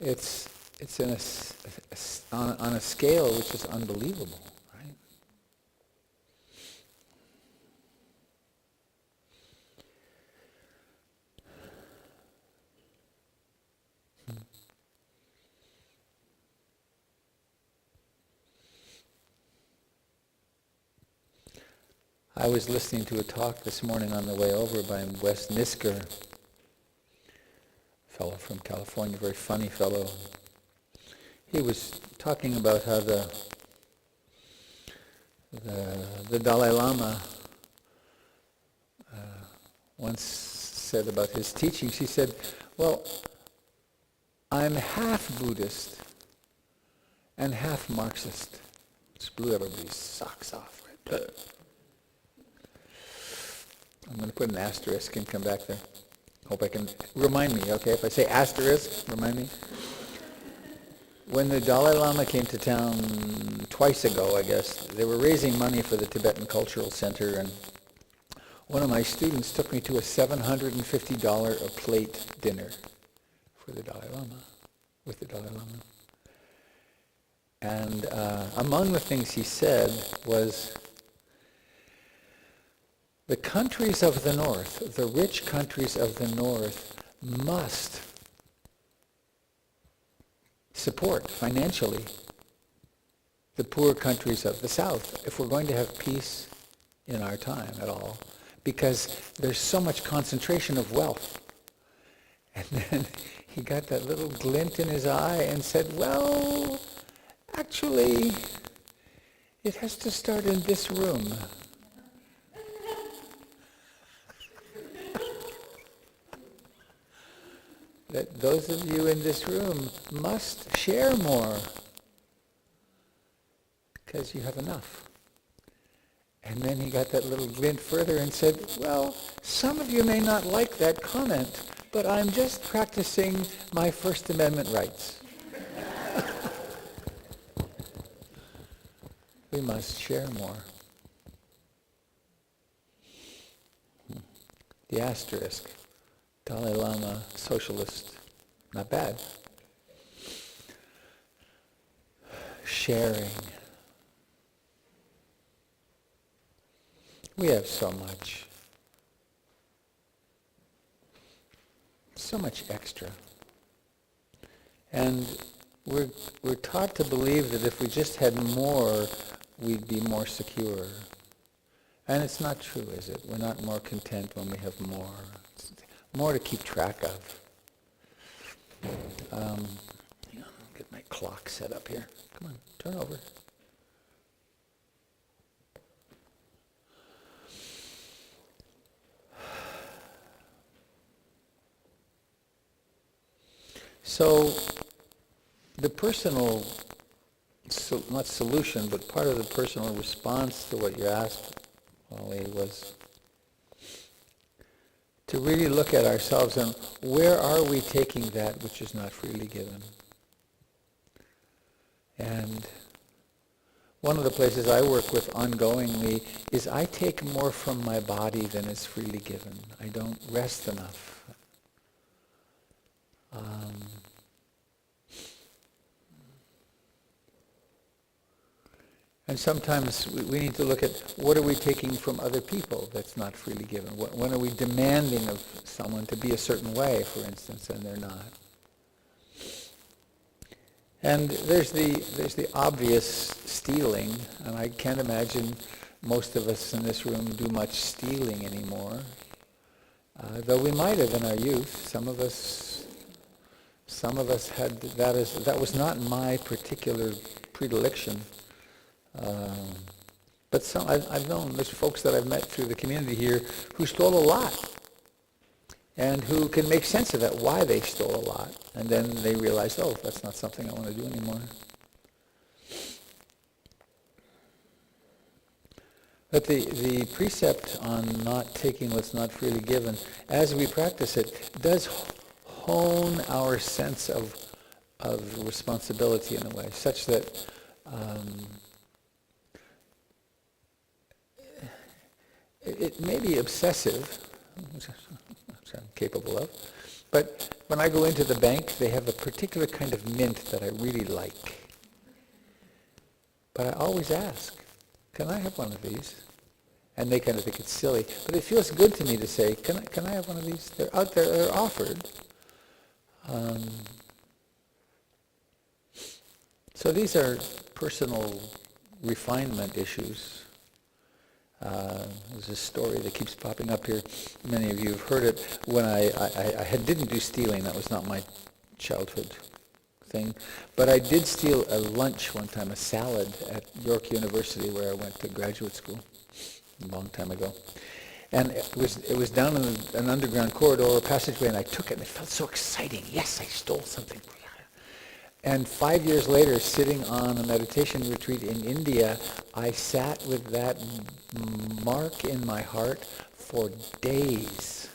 It's on a scale which is unbelievable, right? I was listening to a talk this morning on the way over by Wes Nisker, fellow from California, very funny fellow. He was talking about how the Dalai Lama once said about his teachings, he said, well, I'm half Buddhist and half Marxist. Which blew everybody's socks off, right? I'm going to put an asterisk and come back there. Hope I can remind me, okay? If I say asterisk, remind me. When the Dalai Lama came to town twice ago, I guess, they were raising money for the Tibetan Cultural Center, and one of my students took me to a $750 a plate dinner for the Dalai Lama, with the Dalai Lama. And among the things he said was, the countries of the North, the rich countries of the North, must support financially the poor countries of the South if we're going to have peace in our time at all, because there's so much concentration of wealth. And then he got that little glint in his eye and said, well, actually, it has to start in this room. That those of you in this room must share more because you have enough. And then he got that little glint further and said, well, some of you may not like that comment, but I'm just practicing my First Amendment rights. We must share more. The asterisk. Dalai Lama, socialist, not bad. Sharing. We have so much extra. And we're taught to believe that if we just had more, we'd be more secure. And it's not true, is it? We're not more content when we have more. More to keep track of. Hang on, I'll get my clock set up here. Come on, turn over. So, the personal, not solution, but part of the personal response to what you asked, Wally, was to really look at ourselves and where are we taking that which is not freely given. And one of the places I work with ongoingly is I take more from my body than is freely given. I don't rest enough. And sometimes we need to look at what are we taking from other people that's not freely given. When are we demanding of someone to be a certain way, for instance, and they're not? And there's the obvious stealing, and I can't imagine most of us in this room do much stealing anymore. Though we might have in our youth. Some of us had that was not my particular predilection. But I've known, there's folks that I've met through the community here who stole a lot and who can make sense of that, why they stole a lot. And then they realize, oh, that's not something I want to do anymore. But the precept on not taking what's not freely given, as we practice it, does hone our sense of of responsibility in a way, such that it may be obsessive, which I'm capable of, but when I go into the bank, they have a particular kind of mint that I really like. But I always ask, can I have one of these? And they kind of think it's silly. But it feels good to me to say, can I have one of these? They're out there, they're offered. So these are personal refinement issues. There's a story that keeps popping up here. Many of you have heard it. When I didn't do stealing, that was not my childhood thing. But I did steal a lunch one time, a salad at York University where I went to graduate school a long time ago. And it was down in an underground corridor or passageway, and I took it, and it felt so exciting. Yes, I stole something. And 5 years later, sitting on a meditation retreat in India, I sat with that mark in my heart for days.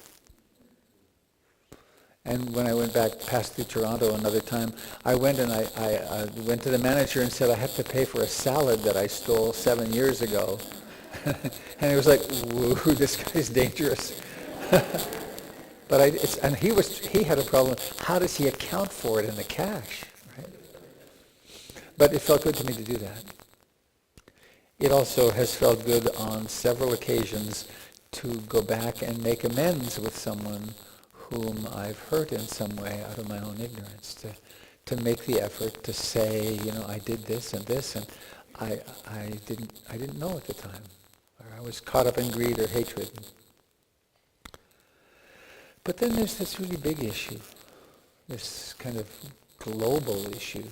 And when I went back, passed through Toronto another time, I went and I went to the manager and said I had to pay for a salad that I stole 7 years ago. And it was like, whoa, this guy's dangerous. But he had a problem. How does he account for it in the cash? Right? But it felt good to me to do that. It also has felt good on several occasions to go back and make amends with someone whom I've hurt in some way out of my own ignorance, to make the effort to say, I did this, and I didn't know at the time, or I was caught up in greed or hatred. But then there's this really big issue, this kind of global issue.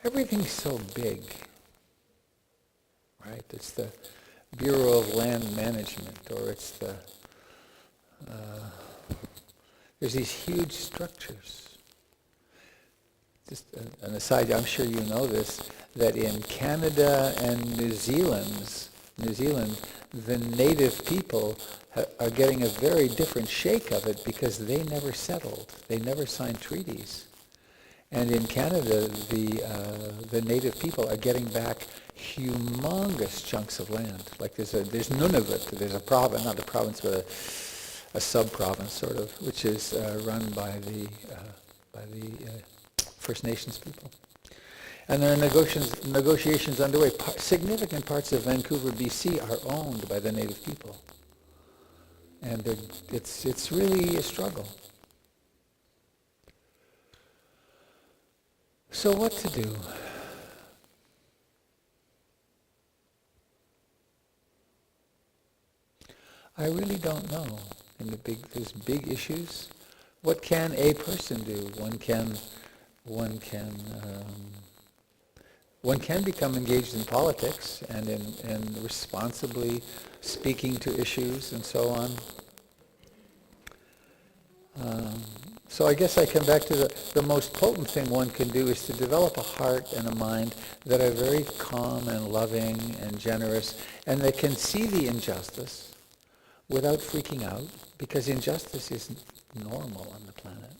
Everything's so big, right? It's the Bureau of Land Management, or it's there's these huge structures. Just an aside, I'm sure you know this, that in Canada and New Zealand, the native people are getting a very different shake of it because they never settled. They never signed treaties. And in Canada, the native people are getting back humongous chunks of land. Like there's Nunavut, there's a province, not a province, but a sub-province sort of, which is run by the First Nations people. And there are negotiations underway. Significant parts of Vancouver, BC are owned by the native people. And it's really a struggle. So what to do? I really don't know. There's big issues. What can a person do? One can become engaged in politics and in responsibly speaking to issues and so on. So I guess I come back to the most potent thing one can do is to develop a heart and a mind that are very calm and loving and generous, and that can see the injustice without freaking out, because injustice is normal on the planet.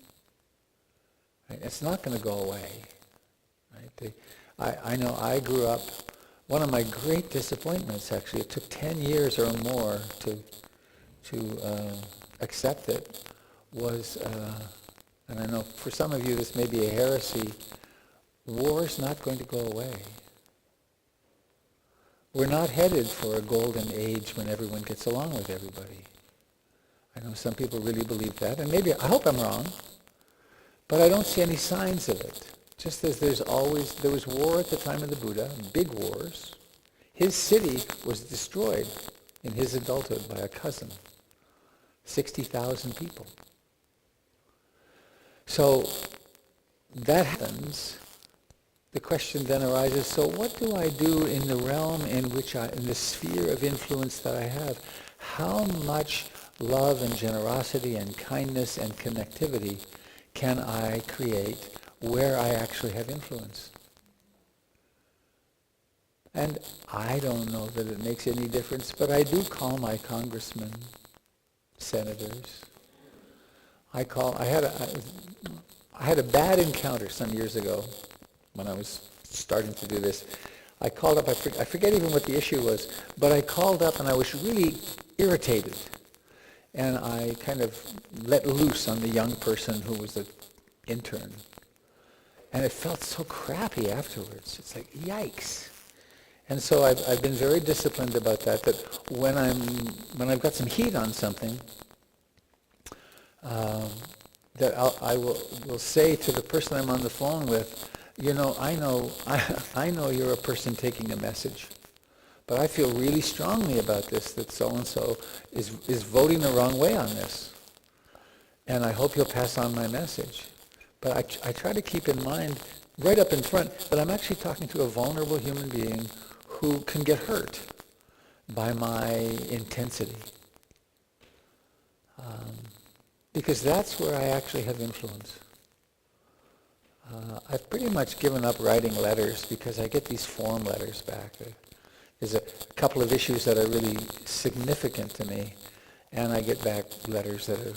Right? It's not going to go away. Right? I know I grew up, one of my great disappointments actually, it took 10 years or more to accept it, was, and I know for some of you this may be a heresy, war's not going to go away. We're not headed for a golden age when everyone gets along with everybody. I know some people really believe that, and maybe, I hope I'm wrong, but I don't see any signs of it. Just as there was war at the time of the Buddha, big wars. His city was destroyed in his adulthood by a cousin. 60,000 people. So that happens. The question then arises, so what do I do in the realm in the sphere of influence that I have? How much love and generosity and kindness and connectivity can I create where I actually have influence? And I don't know that it makes any difference, but I do call my congressman senators. I had a bad encounter some years ago when I was starting to do this. I called up, I forget even what the issue was, but I called up and I was really irritated. And I kind of let loose on the young person who was the intern. And it felt so crappy afterwards. It's like, yikes. And so I've been very disciplined about that when I've got some heat on something, that I will say to the person I'm on the phone with, I know you're a person taking a message, but I feel really strongly about this, that so-and-so is voting the wrong way on this. And I hope you'll pass on my message. But I try to keep in mind, right up in front, that I'm actually talking to a vulnerable human being who can get hurt by my intensity. Because that's where I actually have influence. I've pretty much given up writing letters because I get these form letters back. There's a couple of issues that are really significant to me, and I get back letters that are...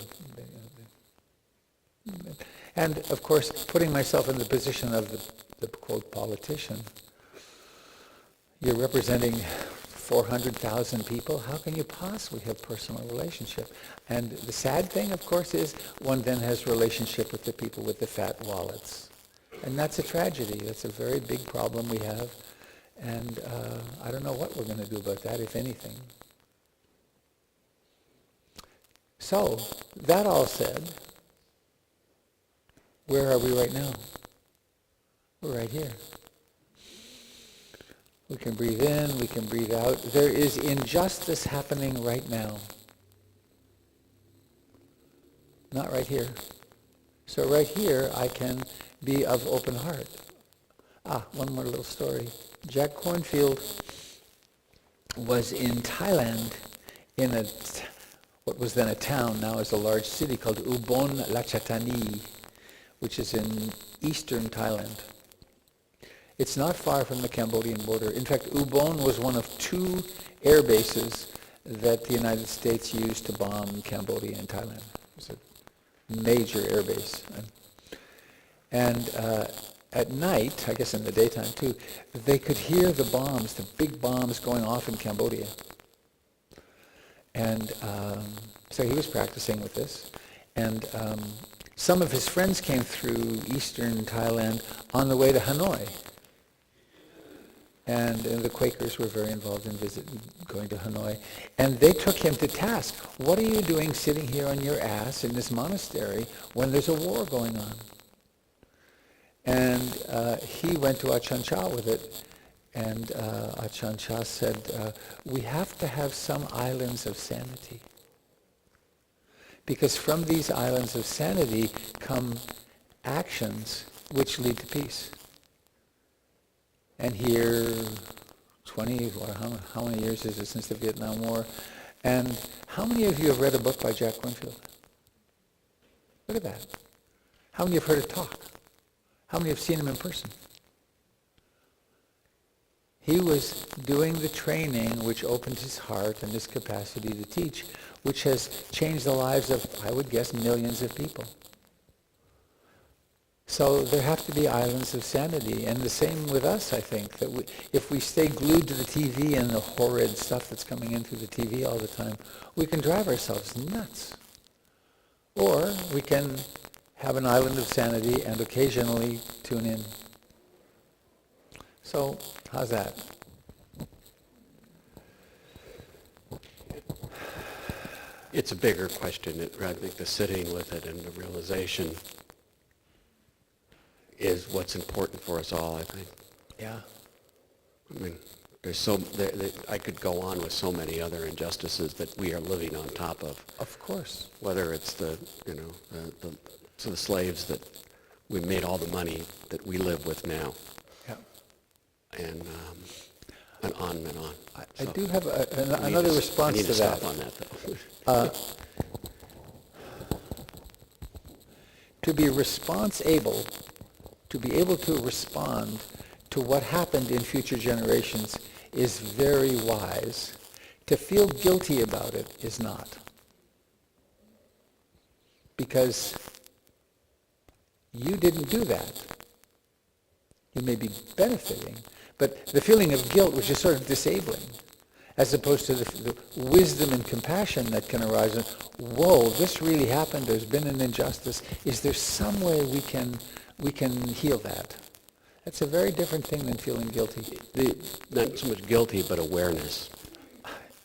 And, of course, putting myself in the position of the quote, politician, you're representing 400,000 people. How can you possibly have personal relationship? And the sad thing, of course, is one then has relationship with the people with the fat wallets. And that's a tragedy. That's a very big problem we have. And I don't know what we're going to do about that, if anything. So, that all said, where are we right now? We're right here. We can breathe in, we can breathe out. There is injustice happening right now. Not right here. So right here, I can be of open heart. One more little story. Jack Kornfield was in Thailand in what was then a town, now is a large city called Ubon Ratchathani, which is in eastern Thailand. It's not far from the Cambodian border. In fact, Ubon was one of 2 air bases that the United States used to bomb Cambodia and Thailand. It was a major air base. And at night, I guess in the daytime too, they could hear the bombs, the big bombs going off in Cambodia. And so he was practicing with this. And some of his friends came through eastern Thailand on the way to Hanoi. And the Quakers were very involved in going to Hanoi. And they took him to task. What are you doing sitting here on your ass in this monastery when there's a war going on? And he went to Ajahn Chah with it. And Ajahn Chah said, we have to have some islands of sanity. Because from these islands of sanity come actions which lead to peace. And here, how many years is it since the Vietnam War? And how many of you have read a book by Jack Kornfield? Look at that. How many have heard it talk? How many have seen him in person? He was doing the training which opened his heart and his capacity to teach, which has changed the lives of, I would guess, millions of people. So there have to be islands of sanity, and the same with us, I think, that if we stay glued to the TV and the horrid stuff that's coming in through the TV all the time, we can drive ourselves nuts. Or we can have an island of sanity and occasionally tune in. So, how's that? It's a bigger question. I think the sitting with it and the realization is what's important for us all, I think. Yeah. I mean, I could go on with so many other injustices that we are living on top of. Of course. Whether it's the slaves that we made all the money that we live with now. Yeah. And on and on. I do have another response to that. I need to stop on that, though. To be able to respond to what happened in future generations is very wise. To feel guilty about it is not. because you didn't do that. You may be benefiting, but the feeling of guilt was just sort of disabling, as opposed to the wisdom and compassion that can arise. And, whoa, this really happened. There's been an injustice. Is there some way we can heal that? That's a very different thing than feeling guilty. Not so much guilty, but awareness.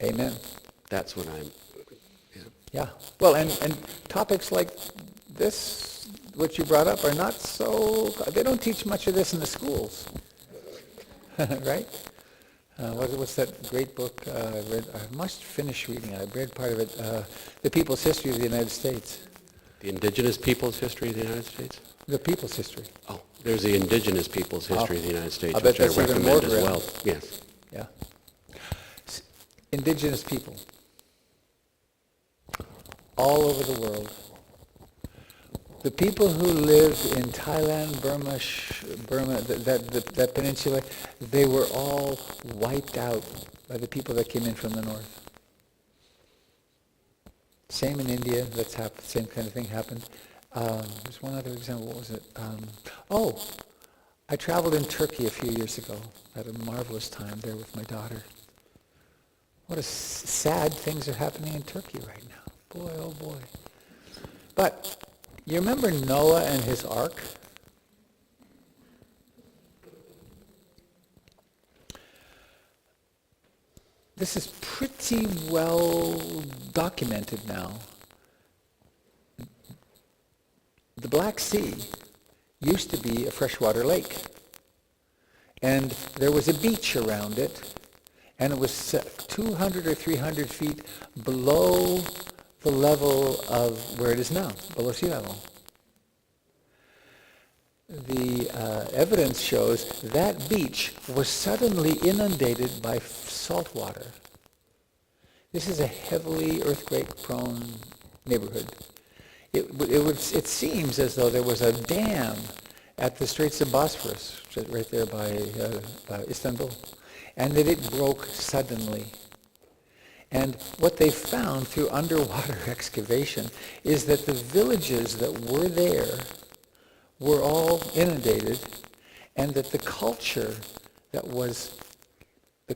Amen. That's what I'm... Yeah. Well, and topics like this, what you brought up, are not so... They don't teach much of this in the schools. Right? What's that great book I read? I must finish reading it. I read part of it. The People's History of the United States. The indigenous people's history of the United States? The People's History. Oh, there's the indigenous people's history of the United States, I bet which I that's even recommend more as grim. well. Yes. Yeah. Indigenous people. All over the world. The people who lived in Thailand, Burma, that peninsula, they were all wiped out by the people that came in from the north. Same in India, that's happened. Same kind of thing happened. There's one other example. What was it? I traveled in Turkey a few years ago. I had a marvelous time there with my daughter. What sad things are happening in Turkey right now. Boy, oh boy. But you remember Noah and his ark? This is pretty well documented now. The Black Sea used to be a freshwater lake. And there was a beach around it, and it was 200 or 300 feet below the level of where it is now, below sea level. The evidence shows that beach was suddenly inundated by salt water. This is a heavily earthquake-prone neighborhood. It seems as though there was a dam at the Straits of Bosphorus, right there by Istanbul, and that it broke suddenly. And what they found through underwater excavation is that the villages that were there were all inundated, and that the culture that was, the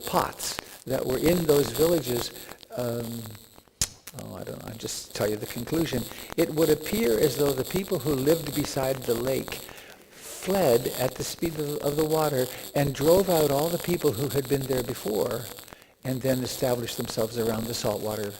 pots that were in those villages, I don't know, I'll just tell you the conclusion. It would appear as though the people who lived beside the lake fled at the speed of the water and drove out all the people who had been there before, and then established themselves around the salt water.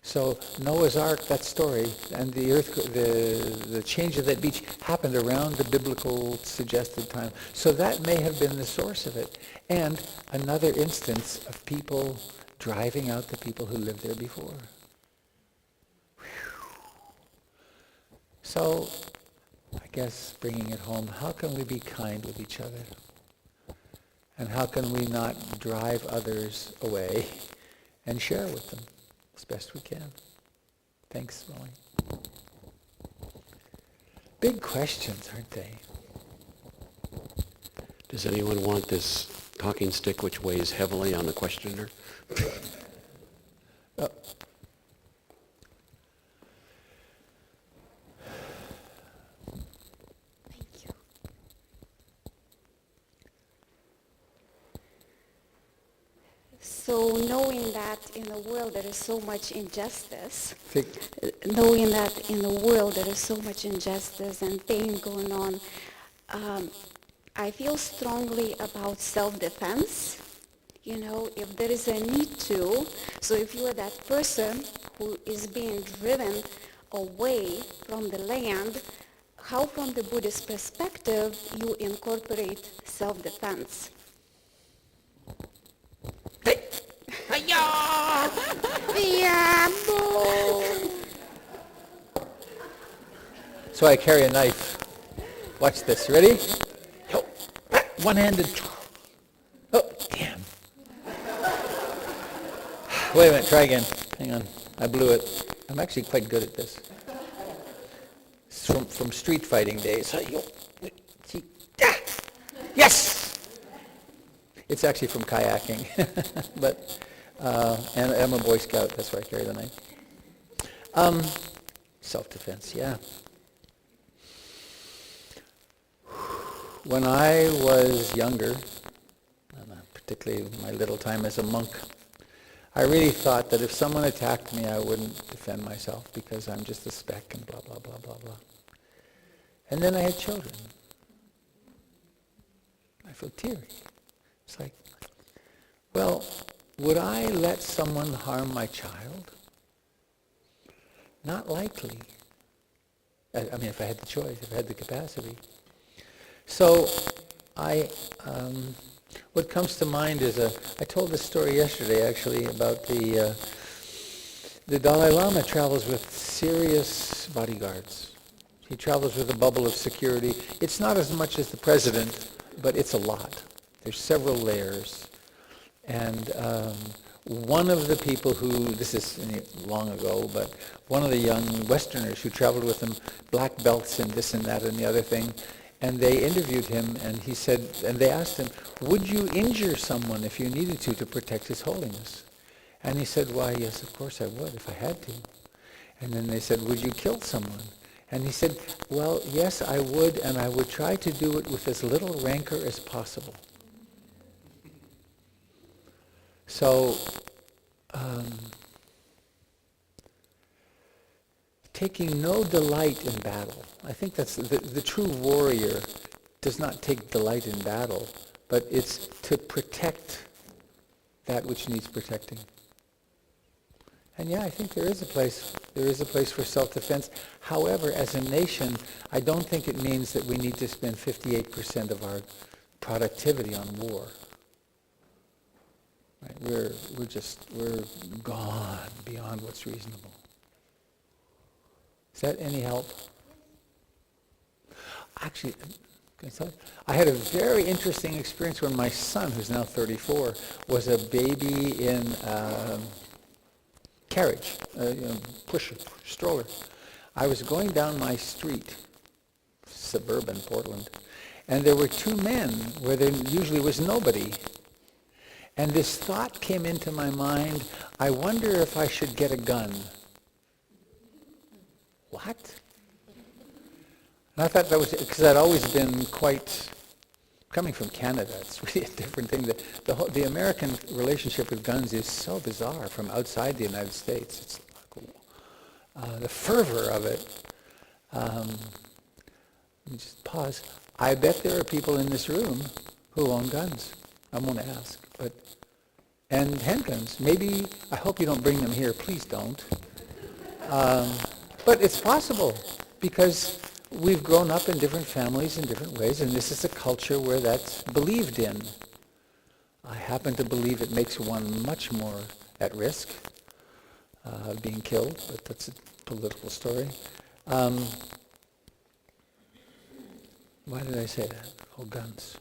So Noah's Ark, that story, and the change of that beach happened around the biblical suggested time. So that may have been the source of it. And another instance of people driving out the people who lived there before. Whew. So I guess bringing it home, how can we be kind with each other? And how can we not drive others away and share with them as best we can? Thanks, Molly. Big questions, aren't they? Does anyone want this talking stick which weighs heavily on the questioner? Oh. Thank you. So knowing that in the world there is so much injustice, knowing that in the world there is so much injustice and pain going on, I feel strongly about self-defense. You know, if there is a need to, so if you are that person who is being driven away from the land, how from the Buddhist perspective you incorporate self-defense? So I carry a knife. Watch this. Ready? One-handed. Oh, damn. Wait a minute. Try again. Hang on. I blew it. I'm actually quite good at this. It's from street fighting days. Yes! It's actually from kayaking. But and I'm a Boy Scout. That's why I carry the knife. Self-defense, yeah. When I was younger, particularly my little time as a monk, I really thought that if someone attacked me, I wouldn't defend myself because I'm just a speck and blah, blah, blah, blah, blah. And then I had children. I feel teary. It's like, well, would I let someone harm my child? Not likely. I mean, if I had the choice, if I had the capacity. So what comes to mind is I told this story yesterday actually about the Dalai Lama travels with serious bodyguards. He travels with a bubble of security. It's not as much as the president, but it's a lot. There's several layers. And one of the people who, this is long ago, but one of the young Westerners who traveled with him, black belts and this and that and the other thing, and they interviewed him, and he said, and they asked him, would you injure someone if you needed to protect His Holiness? And he said, why, yes, of course I would, if I had to. And then they said, would you kill someone? And he said, well, yes, I would, and I would try to do it with as little rancor as possible. So, taking no delight in battle. I think that's the true warrior does not take delight in battle, but it's to protect that which needs protecting. And yeah, I think there is a place for self-defense. However, as a nation, I don't think it means that we need to spend 58% of our productivity on war. Right? We're gone beyond what's reasonable. Is that any help? Actually, can I tell you? I had a very interesting experience when my son, who's now 34, was a baby in carriage, pusher, stroller. I was going down my street, suburban Portland, and there were two men where there usually was nobody. And this thought came into my mind, I wonder if I should get a gun. What? And I thought that was, because I'd always been quite, coming from Canada, it's really a different thing. The American relationship with guns is so bizarre from outside the United States. It's like, the fervor of it. Let me just pause. I bet there are people in this room who own guns. I won't ask, but, and handguns. Maybe, I hope you don't bring them here. Please don't. But it's possible because we've grown up in different families in different ways, and this is a culture where that's believed in. I happen to believe it makes one much more at risk of being killed, but that's a political story. Why did I say that? Oh, guns.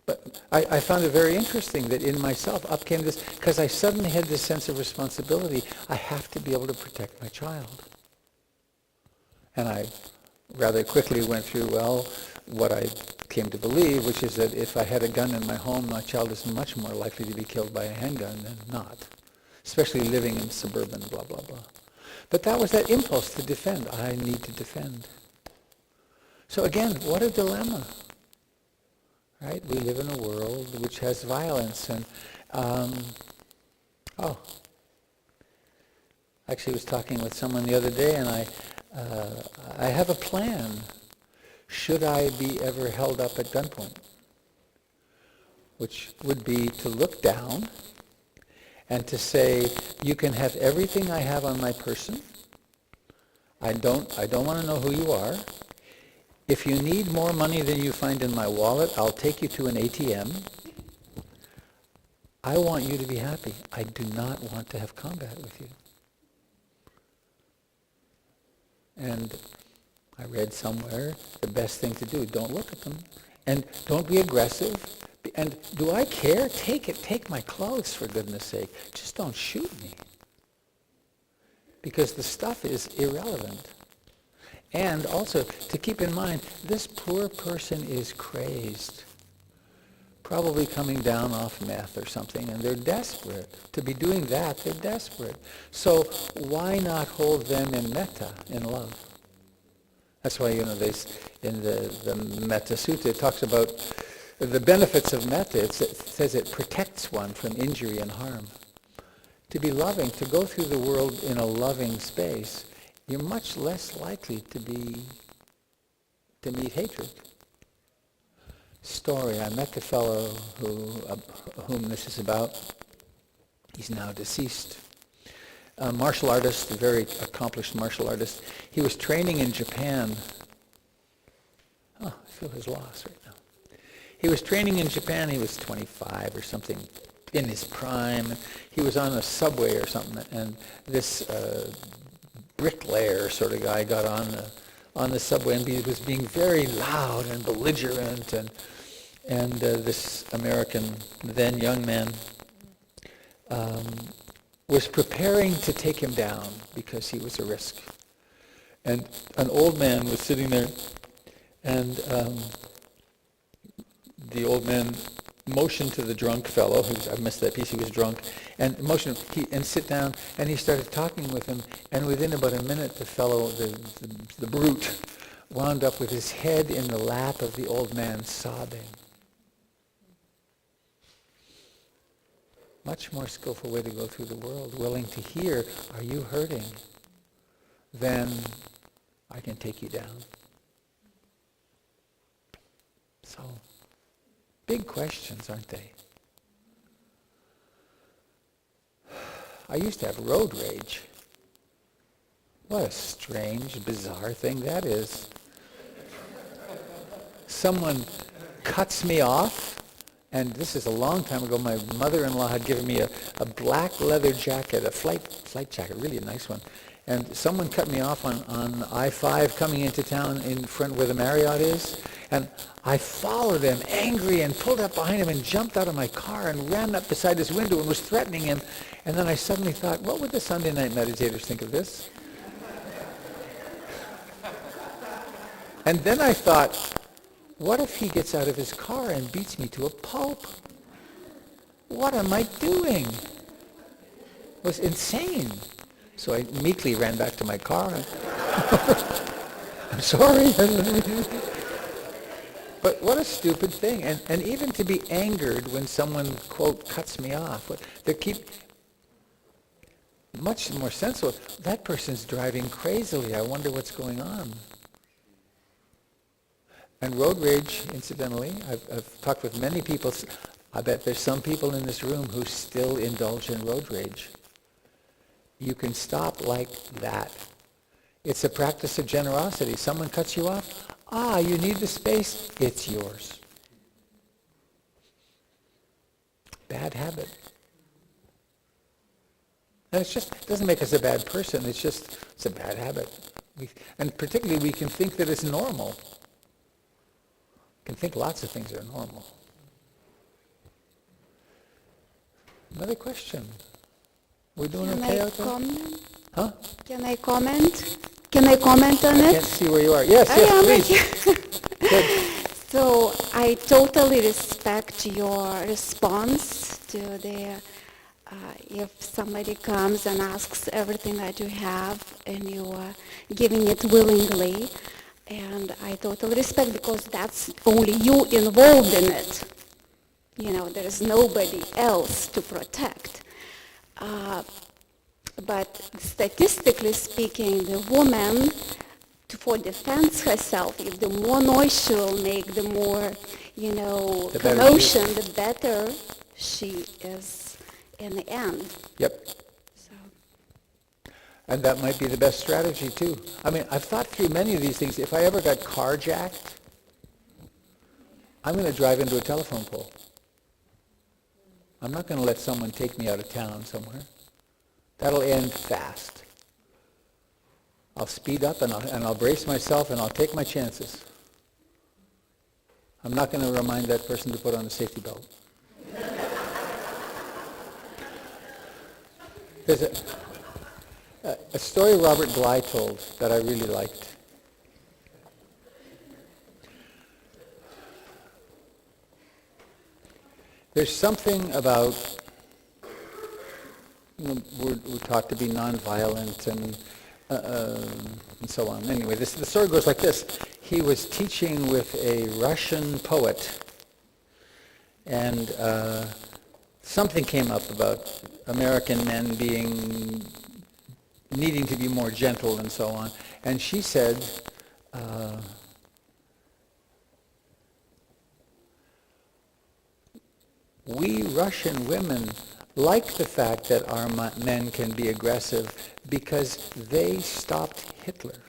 But I found it very interesting that in myself up came this, because I suddenly had this sense of responsibility. I have to be able to protect my child. And I rather quickly went through, well, what I came to believe, which is that if I had a gun in my home, my child is much more likely to be killed by a handgun than not, especially living in suburban blah, blah, blah. But that was that impulse to defend. I need to defend. So again, what a dilemma. Right? We live in a world which has violence, and actually I was talking with someone the other day, and I have a plan. Should I be ever held up at gunpoint? Which would be to look down and to say, you can have everything I have on my person. I don't want to know who you are. If you need more money than you find in my wallet, I'll take you to an ATM. I want you to be happy. I do not want to have combat with you. And I read somewhere the best thing to do, don't look at them. And don't be aggressive. And do I care? Take it. Take my clothes, for goodness sake. Just don't shoot me. Because the stuff is irrelevant. And also, to keep in mind, this poor person is crazed. probably coming down off meth or something, and they're desperate. To be doing that, they're desperate. So why not hold them in metta, in love? That's why, in the Metta Sutta, it talks about the benefits of metta. It says it protects one from injury and harm. To be loving, to go through the world in a loving space, you're much less likely to meet hatred. Story, I met the fellow whom this is about. He's now deceased. A martial artist, a very accomplished martial artist. He was training in Japan. Oh, I feel his loss right now. He was training in Japan. He was 25 or something, in his prime. He was on a subway or something, and this bricklayer sort of guy got on the subway, and he was being very loud and belligerent, and this American, then young man, was preparing to take him down because he was a risk. And an old man was sitting there, and the old man motioned to the drunk fellow, I missed that piece, he was drunk, and motioned and sit down, and he started talking with him, and within about a minute the fellow, the brute, wound up with his head in the lap of the old man, sobbing. Much more skillful way to go through the world, willing to hear, are you hurting? Then I can take you down. So, big questions, aren't they? I used to have road rage. What a strange, bizarre thing that is. Someone cuts me off, and this is a long time ago. My mother-in-law had given me a black leather jacket, a flight jacket, really a nice one. And someone cut me off on I-5 coming into town in front where the Marriott is. And I followed him, angry, and pulled up behind him and jumped out of my car and ran up beside his window and was threatening him. And then I suddenly thought, what would the Sunday night meditators think of this? And then I thought, what if he gets out of his car and beats me to a pulp? What am I doing? It was insane. So I meekly ran back to my car. I'm sorry. But what a stupid thing. And even to be angered when someone, quote, cuts me off. They keep much more sensible. That person's driving crazily. I wonder what's going on. And road rage, incidentally, I've talked with many people. I bet there's some people in this room who still indulge in road rage. You can stop like that. It's a practice of generosity. Someone cuts you off. You need the space. It's yours. Bad habit. And it doesn't make us a bad person. It's a bad habit. And particularly we can think that it's normal. Can think lots of things are normal. Another question. We doing okay out there? Comment? Huh? Can I comment? Can I comment on I it? can't see where you are. Yes, please. Good. So I totally respect your response to the, if somebody comes and asks everything that you have and you are giving it willingly. And I totally respect, because that's only you involved in it. There is nobody else to protect. But statistically speaking, the woman, for defense herself, if the more noise she will make, the more, commotion, the better she is in the end. Yep. So. And that might be the best strategy, too. I mean, I've thought through many of these things. If I ever got carjacked, I'm going to drive into a telephone pole. I'm not going to let someone take me out of town somewhere. That'll end fast. I'll speed up and I'll brace myself and I'll take my chances. I'm not going to remind that person to put on a safety belt. There's a story Robert Bly told that I really liked. There's something about, we're taught to be nonviolent and so on. Anyway, the story goes like this. He was teaching with a Russian poet, and something came up about American men needing to be more gentle and so on. And she said, we Russian women like the fact that our men can be aggressive because they stopped Hitler.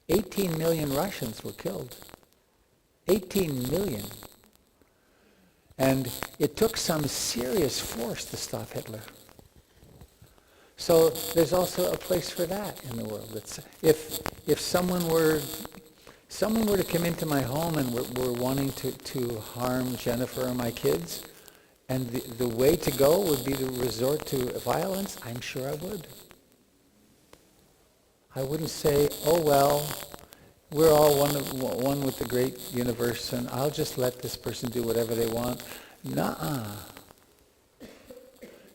18 million Russians were killed. 18 million. And it took some serious force to stop Hitler. So there's also a place for that in the world. If someone were to come into my home and were wanting to harm Jennifer or my kids, and the way to go would be to resort to violence, I'm sure I would. I wouldn't say, oh well, we're all one with the great universe, and I'll just let this person do whatever they want. Nuh-uh.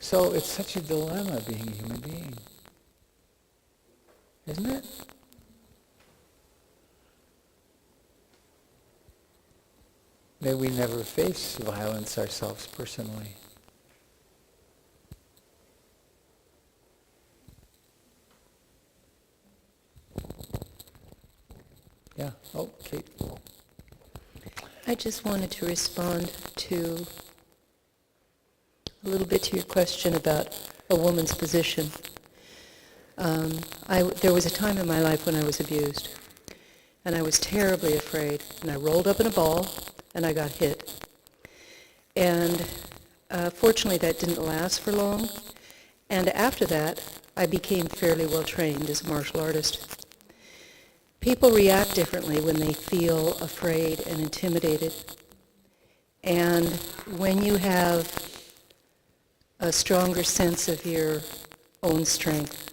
So it's such a dilemma being a human being, isn't it? May we never face violence ourselves personally. Yeah. Oh, Kate. I just wanted to respond to a little bit to your question about a woman's position. There was a time in my life when I was abused, and I was terribly afraid, and I rolled up in a ball, and I got hit. And fortunately, that didn't last for long. And after that, I became fairly well trained as a martial artist. People react differently when they feel afraid and intimidated. And when you have a stronger sense of your own strength,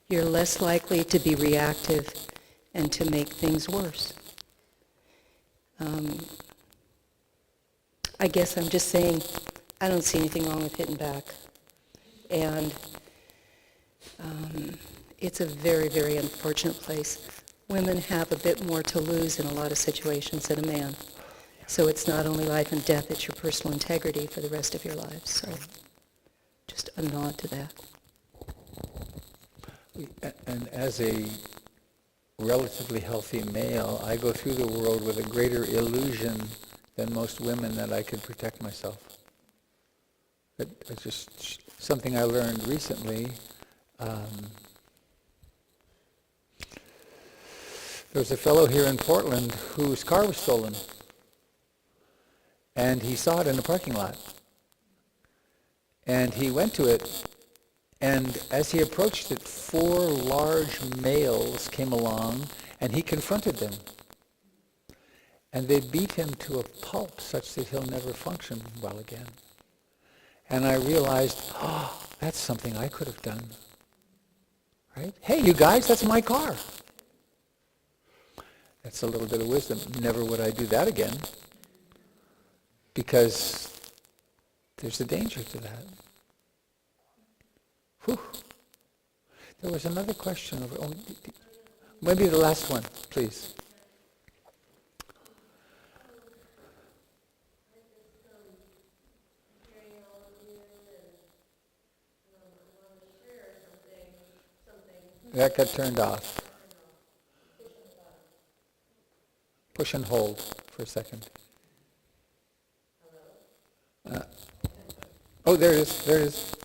you're less likely to be reactive and to make things worse. I guess I'm just saying I don't see anything wrong with hitting back. And it's a very, very unfortunate place. Women have a bit more to lose in a lot of situations than a man. So it's not only life and death, it's your personal integrity for the rest of your lives. So just a nod to that. And as a relatively healthy male, I go through the world with a greater illusion than most women that I could protect myself. It's just something I learned recently. There was a fellow here in Portland whose car was stolen, and he saw it in the parking lot. And he went to it, and as he approached it, 4 large males came along, and he confronted them. And they beat him to a pulp such that he'll never function well again. And I realized, oh, that's something I could have done. Right? Hey, you guys, that's my car. That's a little bit of wisdom. Never would I do that again, because there's a danger to that. Whew. There was another question over. Oh, maybe the last one, please. That got turned off. Push and hold for a second. Oh, there it is. There it is.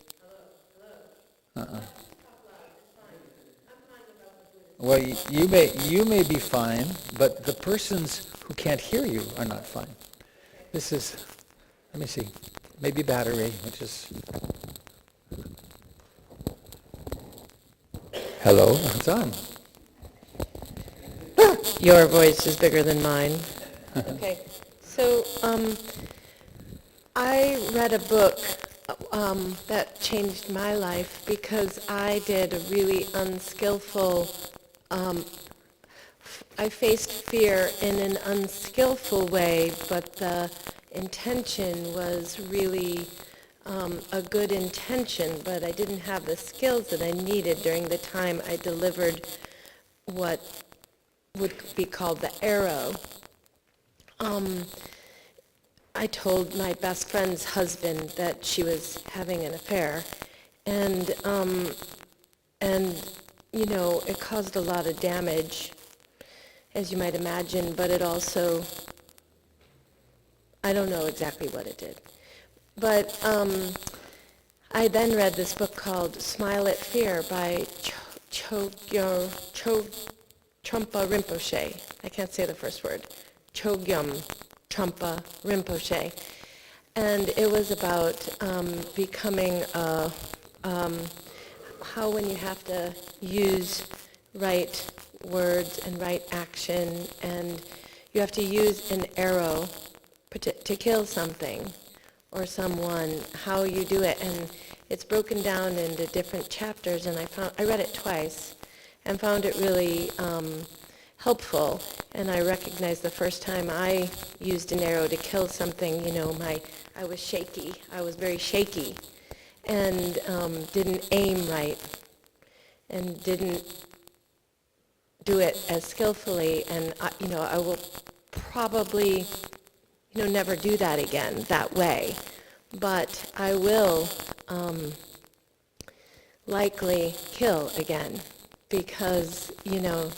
Well, you may be fine, but the persons who can't hear you are not fine. This is, let me see, maybe battery, which is. Hello, it's on. Your voice is bigger than mine. Okay, so I read a book that changed my life because I did a really unskillful, I faced fear in an unskillful way, but the intention was really a good intention, but I didn't have the skills that I needed during the time I delivered what would be called the arrow. I told my best friend's husband that she was having an affair, and you know, it caused a lot of damage, as you might imagine, but it also, I don't know exactly what it did. But I then read this book called Smile at Fear by Trungpa Rinpoche. I can't say the first word. Chogyam Trungpa Rinpoche. And it was about becoming how when you have to use right words and right action, and you have to use an arrow to kill something or someone, how you do it. And it's broken down into different chapters, and I read it twice and found it really helpful. And I recognized the first time I used an arrow to kill something, you know, I was shaky. I was very shaky and didn't aim right and didn't do it as skillfully. And, you know, I will probably, you know, never do that again that way. But I will likely kill again because, you know,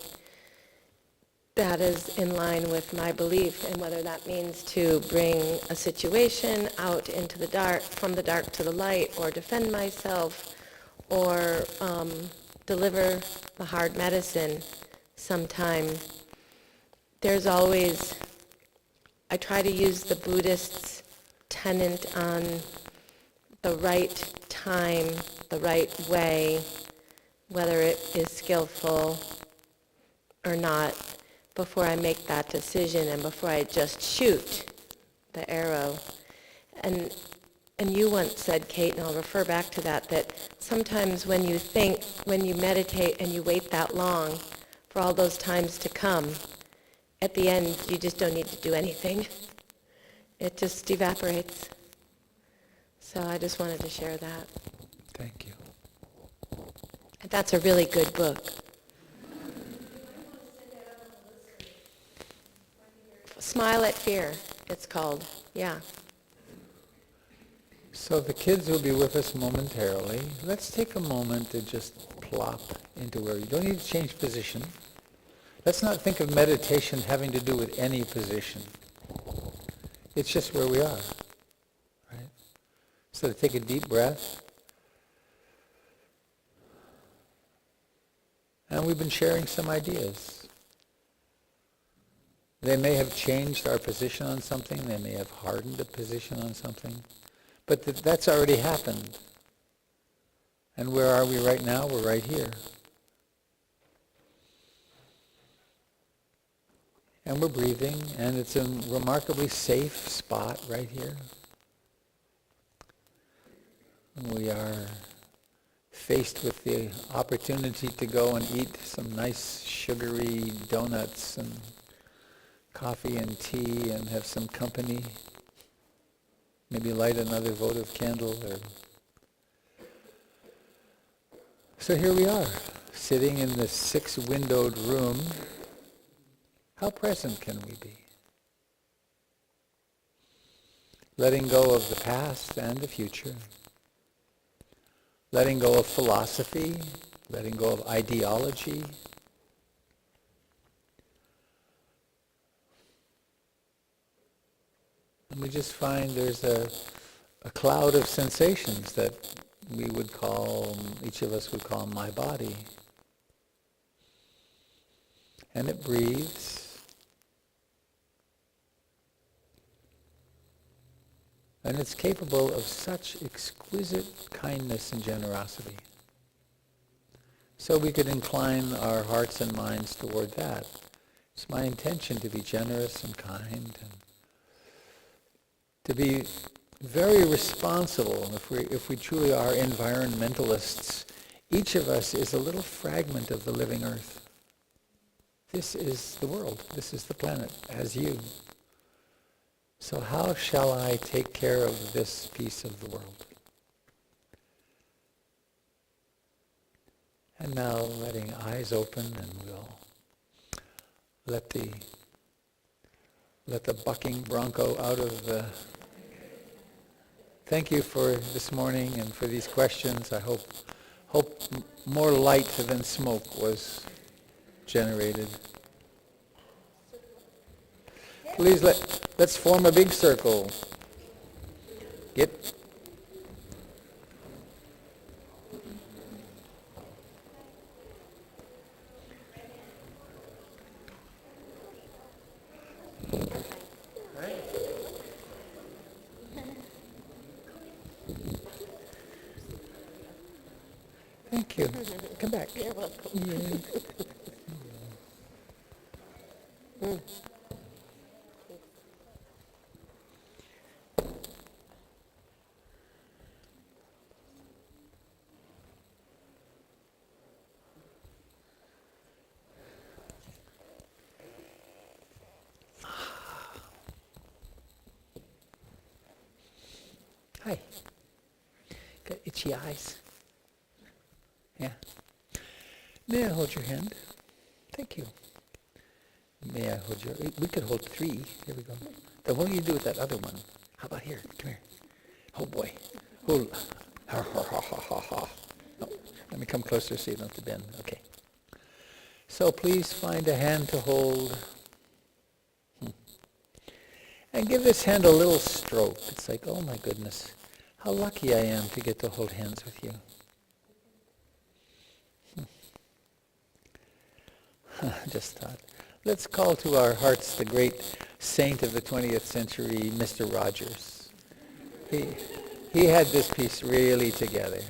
that is in line with my belief, and whether that means to bring a situation out into the dark, from the dark to the light, or defend myself, or deliver the hard medicine sometime. There's always, I try to use the Buddhists' tenet on the right time, the right way, whether it is skillful or not, before I make that decision and before I just shoot the arrow. And you once said, Kate, and I'll refer back to that sometimes when you think, when you meditate and you wait that long for all those times to come, at the end you just don't need to do anything. It just evaporates. So I just wanted to share that. Thank you. And that's a really good book. Smile at Fear, it's called. Yeah. So the kids will be with us momentarily. Let's take a moment to just plop into where you don't need to change position. Let's not think of meditation having to do with any position. It's just where we are, right? So to take a deep breath. And we've been sharing some ideas. They may have changed our position on something. They may have hardened the position on something. But that's already happened. And where are we right now? We're right here. And we're breathing, and it's a remarkably safe spot right here. And we are faced with the opportunity to go and eat some nice sugary donuts and coffee and tea and have some company. Maybe light another votive candle. So here we are, sitting in this 6-windowed room. How present can we be? Letting go of the past and the future. Letting go of philosophy. Letting go of ideology. And we just find there's a cloud of sensations that we would call, each of us would call my body. And it breathes. And it's capable of such exquisite kindness and generosity. So we could incline our hearts and minds toward that. It's my intention to be generous and kind and to be very responsible. If we truly are environmentalists, each of us is a little fragment of the living earth. This is the world. This is the planet, as you. So how shall I take care of this piece of the world? And now letting eyes open, and we'll let the bucking bronco out of the... Thank you for this morning and for these questions. I hope more light than smoke was generated. Please let's form a big circle. Get... Thank you. Come back. You're welcome. Yeah. Hi. Got itchy eyes. Yeah. May I hold your hand? Thank you. May I hold your... We could hold 3. Here we go. Then what do you do with that other one? How about here? Come here. Oh boy. Oh. Ha, ha, ha, ha, ha, ha. Oh, let me come closer so you don't have to bend. Okay. So please find a hand to hold. And give this hand a little stroke. It's like, oh my goodness, how lucky I am to get to hold hands with you. Just thought. Let's call to our hearts the great saint of the 20th century, Mr. Rogers. He had this piece really together.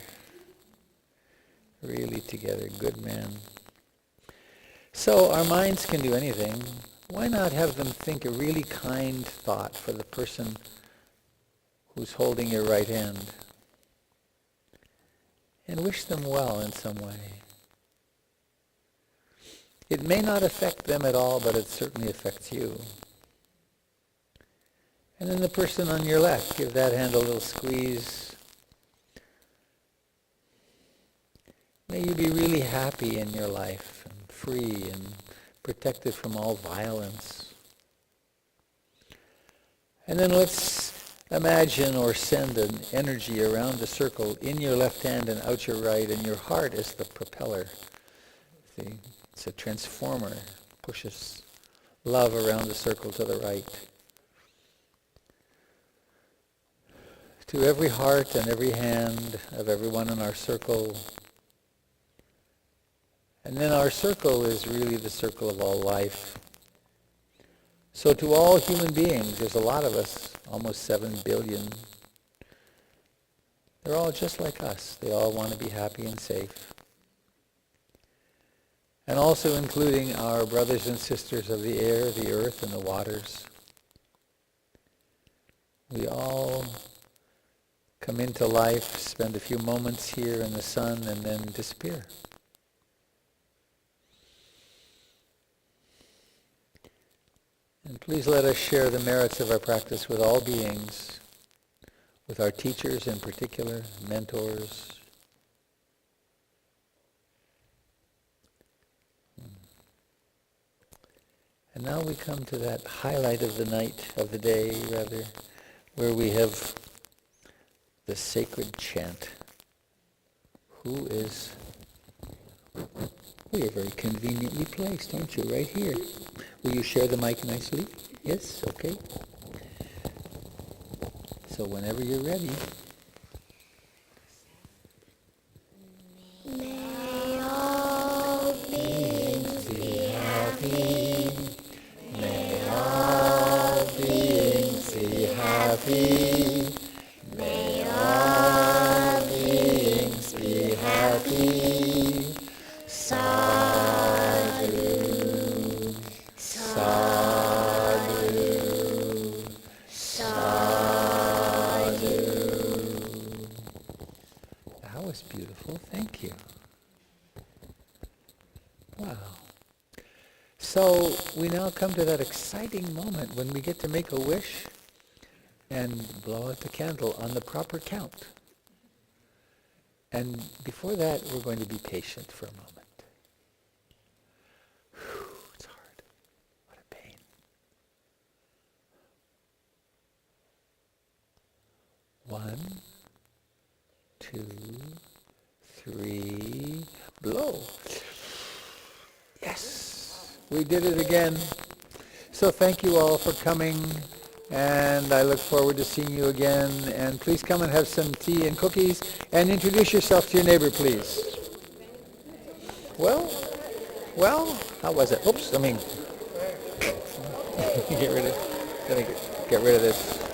Really together. Good man. So our minds can do anything. Why not have them think a really kind thought for the person who's holding your right hand? And wish them well in some way. It may not affect them at all, but it certainly affects you. And then the person on your left, give that hand a little squeeze. May you be really happy in your life, and free and protected from all violence. And then let's imagine or send an energy around the circle in your left hand and out your right, and your heart is the propeller. See? It's a transformer, pushes love around the circle to the right. To every heart and every hand of everyone in our circle. And then our circle is really the circle of all life. So to all human beings, there's a lot of us, almost 7 billion. They're all just like us. They all want to be happy and safe. And also including our brothers and sisters of the air, the earth, and the waters. We all come into life, spend a few moments here in the sun, and then disappear. And please let us share the merits of our practice with all beings, with our teachers in particular, mentors. And now we come to that highlight of the night, of the day rather, where we have the sacred chant. Who is... We are very conveniently placed, aren't you? Right here. Will you share the mic nicely? Yes? Okay. So whenever you're ready. May all beings be happy. May all beings be happy. May all beings be happy. Sadhu, sadhu, sadhu. That was beautiful. Thank you. Wow. So we now come to that exciting moment when we get to make a wish and blow out the candle on the proper count. And before that, we're going to be patient for a moment. Whew, it's hard. What a pain. 1, 2, 3, blow. Yes, we did it again. So thank you all for coming, and I look forward to seeing you again. And please come and have some tea and cookies, and introduce yourself to your neighbor, please. Well, how was it? Oops, I mean, get rid of this.